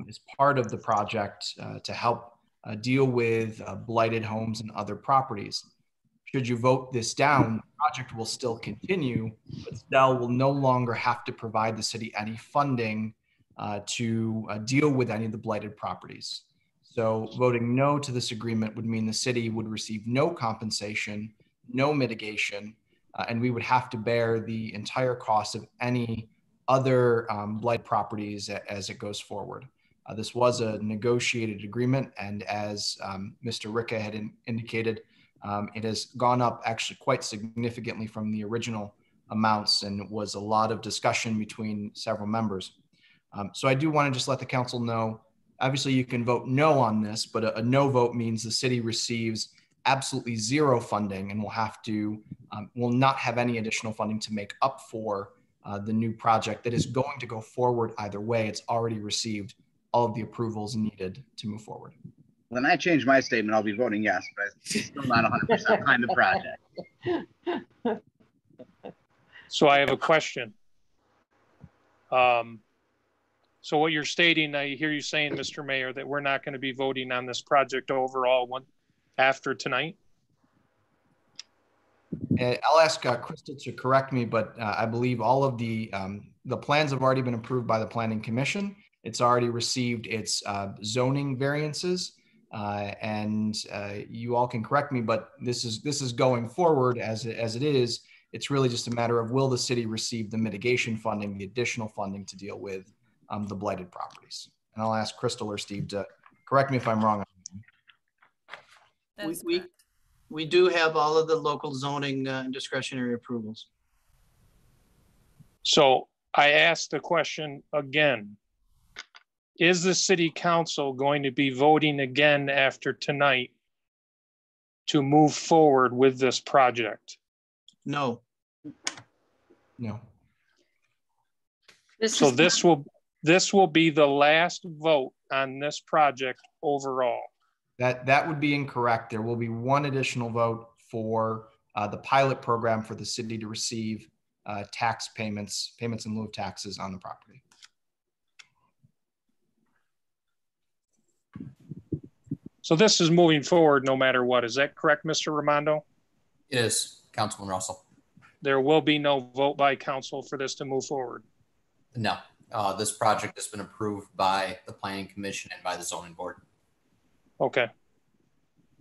as part of the project to help deal with blighted homes and other properties. Should you vote this down, the project will still continue, but Dell will no longer have to provide the city any funding to deal with any of the blighted properties. So voting no to this agreement would mean the city would receive no compensation, no mitigation, and we would have to bear the entire cost of any other blighted properties as it goes forward. This was a negotiated agreement, and as Mr. Ricca had indicated, it has gone up actually quite significantly from the original amounts, and was a lot of discussion between several members. So I do want to just let the council know, obviously you can vote no on this, but a no vote means the city receives absolutely zero funding and will have to, will not have any additional funding to make up for the new project that is going to go forward either way. It's already received all of the approvals needed to move forward. When I change my statement, I'll be voting yes, but I'm still not 100% behind the project. So I have a question. So what you're stating, I hear you saying, Mr. Mayor, that we're not going to be voting on this project overall after tonight? I'll ask Crystal to correct me, but I believe all of the plans have already been approved by the Planning Commission. It's already received its zoning variances, and you all can correct me, but this is going forward as it is. It's really just a matter of, will the city receive the mitigation funding, the additional funding to deal with the blighted properties? And I'll ask Crystal or Steve to correct me if I'm wrong. We do have all of the local zoning and discretionary approvals. So I asked the question again. Is the city council going to be voting again after tonight to move forward with this project? No. No. This will be the last vote on this project overall. That would be incorrect. There will be one additional vote for the pilot program for the city to receive tax payments in lieu of taxes on the property. So this is moving forward no matter what. Is that correct, Mr. Raimondo? It is, Councilman Russell. There will be no vote by council for this to move forward? No. This project has been approved by the Planning Commission and by the Zoning Board. Okay.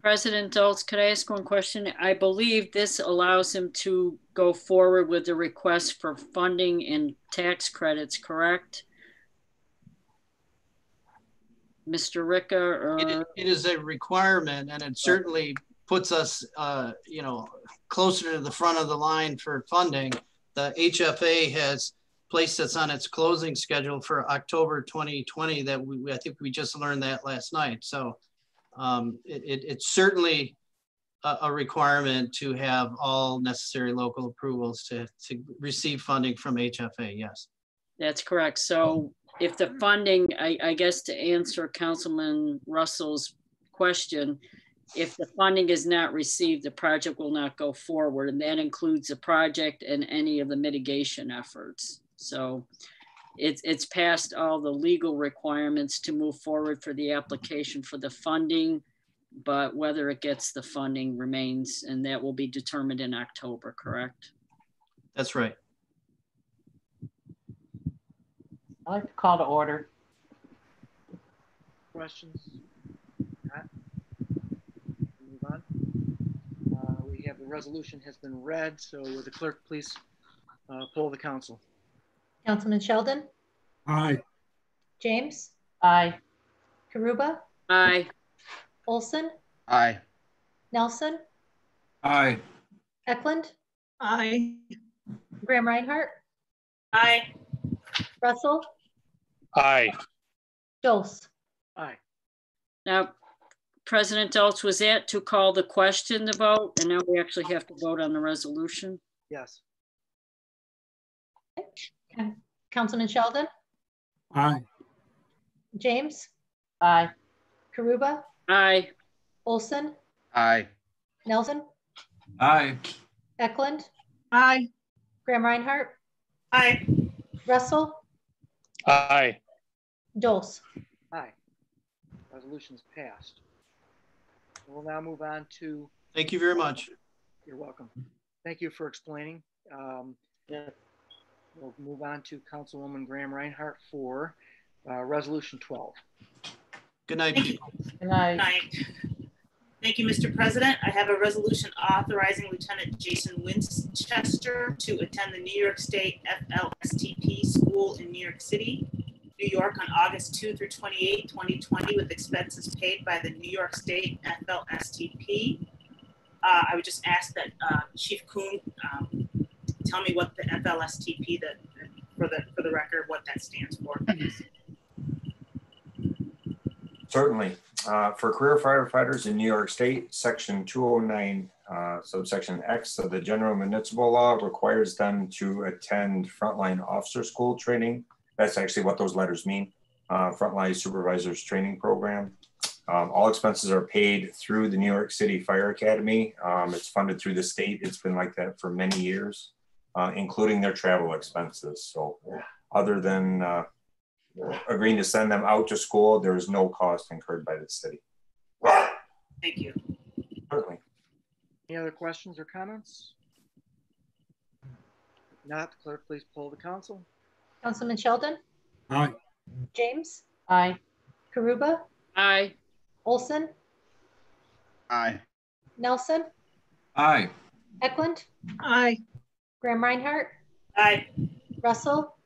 President Dulce, could I ask one question? I believe this allows him to go forward with the request for funding and tax credits, correct? Mr. Ricca, or it is a requirement, and it certainly puts us, you know, closer to the front of the line for funding. The HFA has placed us on its closing schedule for October 2020. That I think we just learned that last night. So it's certainly a requirement to have all necessary local approvals to receive funding from HFA. Yes, that's correct. So if the funding, I guess to answer Councilman Russell's question, if the funding is not received, the project will not go forward, and that includes the project and any of the mitigation efforts. So it's past all the legal requirements to move forward for the application for the funding, but whether it gets the funding remains, and that will be determined in October, correct? That's right. I'd like to call to order. Questions? Not? Move on. We have the resolution has been read, so will the clerk please poll the council? Councilman Sheldon? Aye. James? Aye. Karuba? Aye. Olson? Aye. Nelson? Aye. Eklund? Aye. Graham Reinhardt? Aye. Russell? Aye. Dulce? Aye. Now, President Dilch, was that to call the question, the vote, and now we actually have to vote on the resolution? Yes. Councilman Sheldon? Aye. James? Aye. Karuba? Aye. Olson? Aye. Nelson? Aye. Eklund? Aye. Graham Reinhardt? Aye. Russell? Aye. Dulce? Aye. Resolution's passed. We'll now move on to. Thank you very much. You're welcome. Thank you for explaining. We'll move on to Councilwoman Graham Reinhardt for Resolution 12. Good night, people. Good night. Thank you, Mr. President. I have a resolution authorizing Lieutenant Jason Winchester to attend the New York State FLSTP school in New York City, New York on August 2 through 28, 2020 with expenses paid by the New York State FLSTP. I would just ask that Chief Kuhn tell me what the FLSTP, for the record, what that stands for. Certainly. For career firefighters in New York State, Section 209, subsection X of the General Municipal Law requires them to attend frontline officer school training. That's actually what those letters mean. Frontline Supervisors Training Program. All expenses are paid through the New York City Fire Academy. It's funded through the state. It's been like that for many years, including their travel expenses. So other than agreeing to send them out to school, there is no cost incurred by the city. Thank you. Certainly. Any other questions or comments? If not, the clerk, please poll the council. Councilman Sheldon? Aye. James? Aye. Karuba? Aye. Olson? Aye. Nelson? Aye. Eklund? Aye. Graham Reinhardt? Aye. Russell?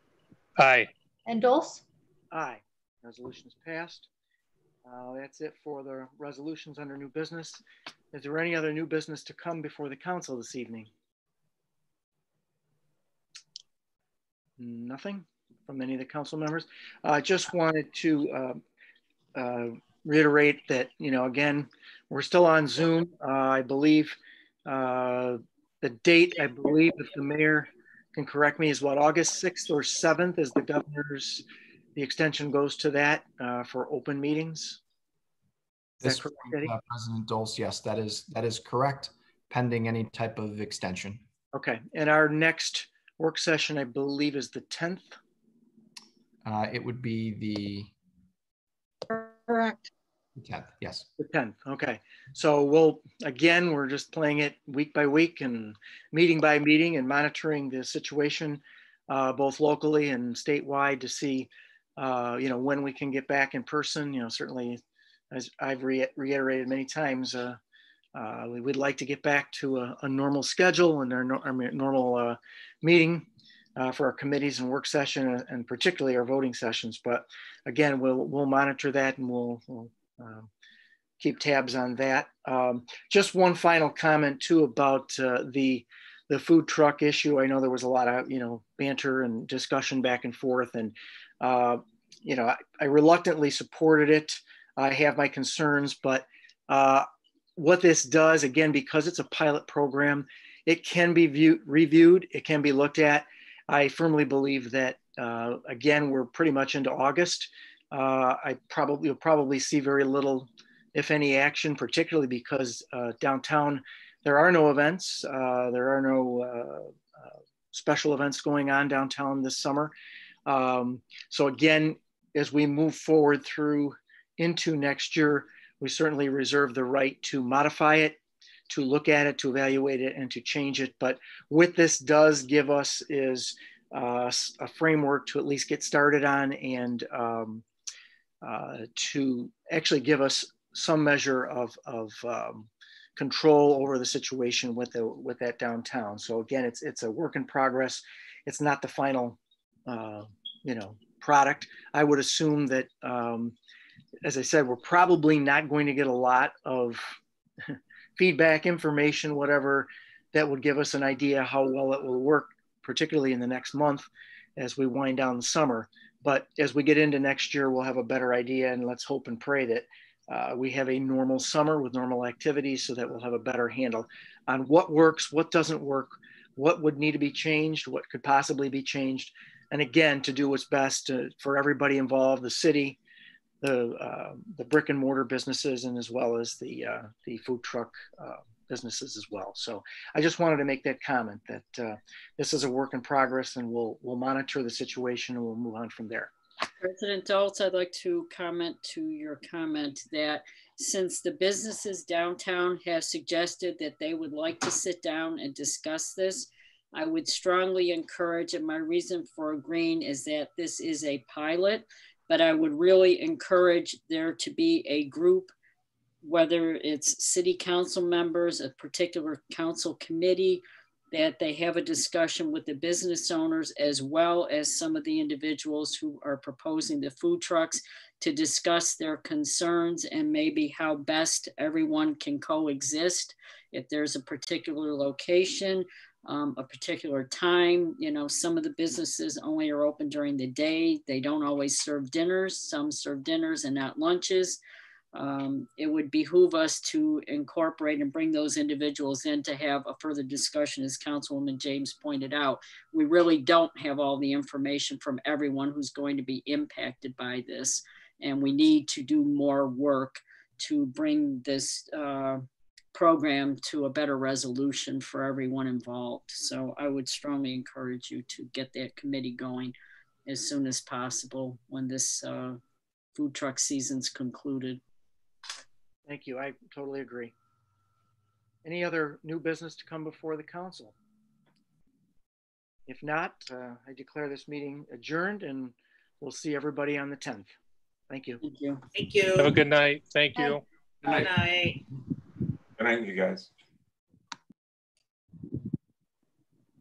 Aye. And Dulce? Aye. Resolution is passed. That's it for the resolutions under new business. Is there any other new business to come before the council this evening? Nothing from any of the council members. I just wanted to reiterate that, again, we're still on Zoom. I believe the date, if the mayor can correct me, is what, August 6th or 7th is the extension goes to that for open meetings. Is that correct, Eddie? President Dulce, yes, that is correct, pending any type of extension. Okay, and our next work session, I believe, is the 10th. It would be the Correct. 10th, yes. The 10th, okay. So we're just playing it week by week and meeting by meeting and monitoring the situation both locally and statewide to see, when we can get back in person. Certainly, as I've reiterated many times, we would like to get back to a normal schedule and our normal meeting for our committees and work session, and particularly our voting sessions. But again, we'll monitor that and we'll keep tabs on that. Just one final comment too about the food truck issue. I know there was a lot of banter and discussion back and forth, and I reluctantly supported it. I have my concerns, but what this does, again, because it's a pilot program, it can be reviewed, it can be looked at. I firmly believe that, again, we're pretty much into August. You'll probably see very little, if any, action, particularly because downtown, there are no events. There are no special events going on downtown this summer. So again, as we move forward into next year, we certainly reserve the right to modify it, to look at it, to evaluate it, and to change it. But what this does give us is a framework to at least get started on, and to actually give us some measure of control over the situation with that downtown. So again, it's a work in progress. It's not the final, product. I would assume that, as I said, we're probably not going to get a lot of feedback, information, whatever, that would give us an idea how well it will work, particularly in the next month as we wind down the summer. But as we get into next year, we'll have a better idea, and let's hope and pray that we have a normal summer with normal activities so that we'll have a better handle on what works, what doesn't work, what would need to be changed, what could possibly be changed. And again, to do what's best for everybody involved, the city, the brick and mortar businesses, and as well as the food truck businesses as well. So I just wanted to make that comment that this is a work in progress, and we'll monitor the situation and we'll move on from there. President Doltz, I'd like to comment to your comment that since the businesses downtown have suggested that they would like to sit down and discuss this, I would strongly encourage, and my reason for agreeing is that this is a pilot, but I would really encourage there to be a group, whether it's city council members, a particular council committee, that they have a discussion with the business owners as well as some of the individuals who are proposing the food trucks to discuss their concerns and maybe how best everyone can coexist. If there's a particular location, a particular time, you know, some of the businesses only are open during the day. They don't always serve dinners. Some serve dinners and not lunches. It would behoove us to incorporate and bring those individuals in to have a further discussion. As Councilwoman James pointed out, we really don't have all the information from everyone who's going to be impacted by this. And we need to do more work to bring this program to a better resolution for everyone involved. So I would strongly encourage you to get that committee going as soon as possible when this food truck season's concluded. Thank you. I totally agree. Any other new business to come before the council? If not, I declare this meeting adjourned, and we'll see everybody on the 10th. Thank you. Thank you. Thank you. Have a good night. Thank you. Good night. Good night, you guys.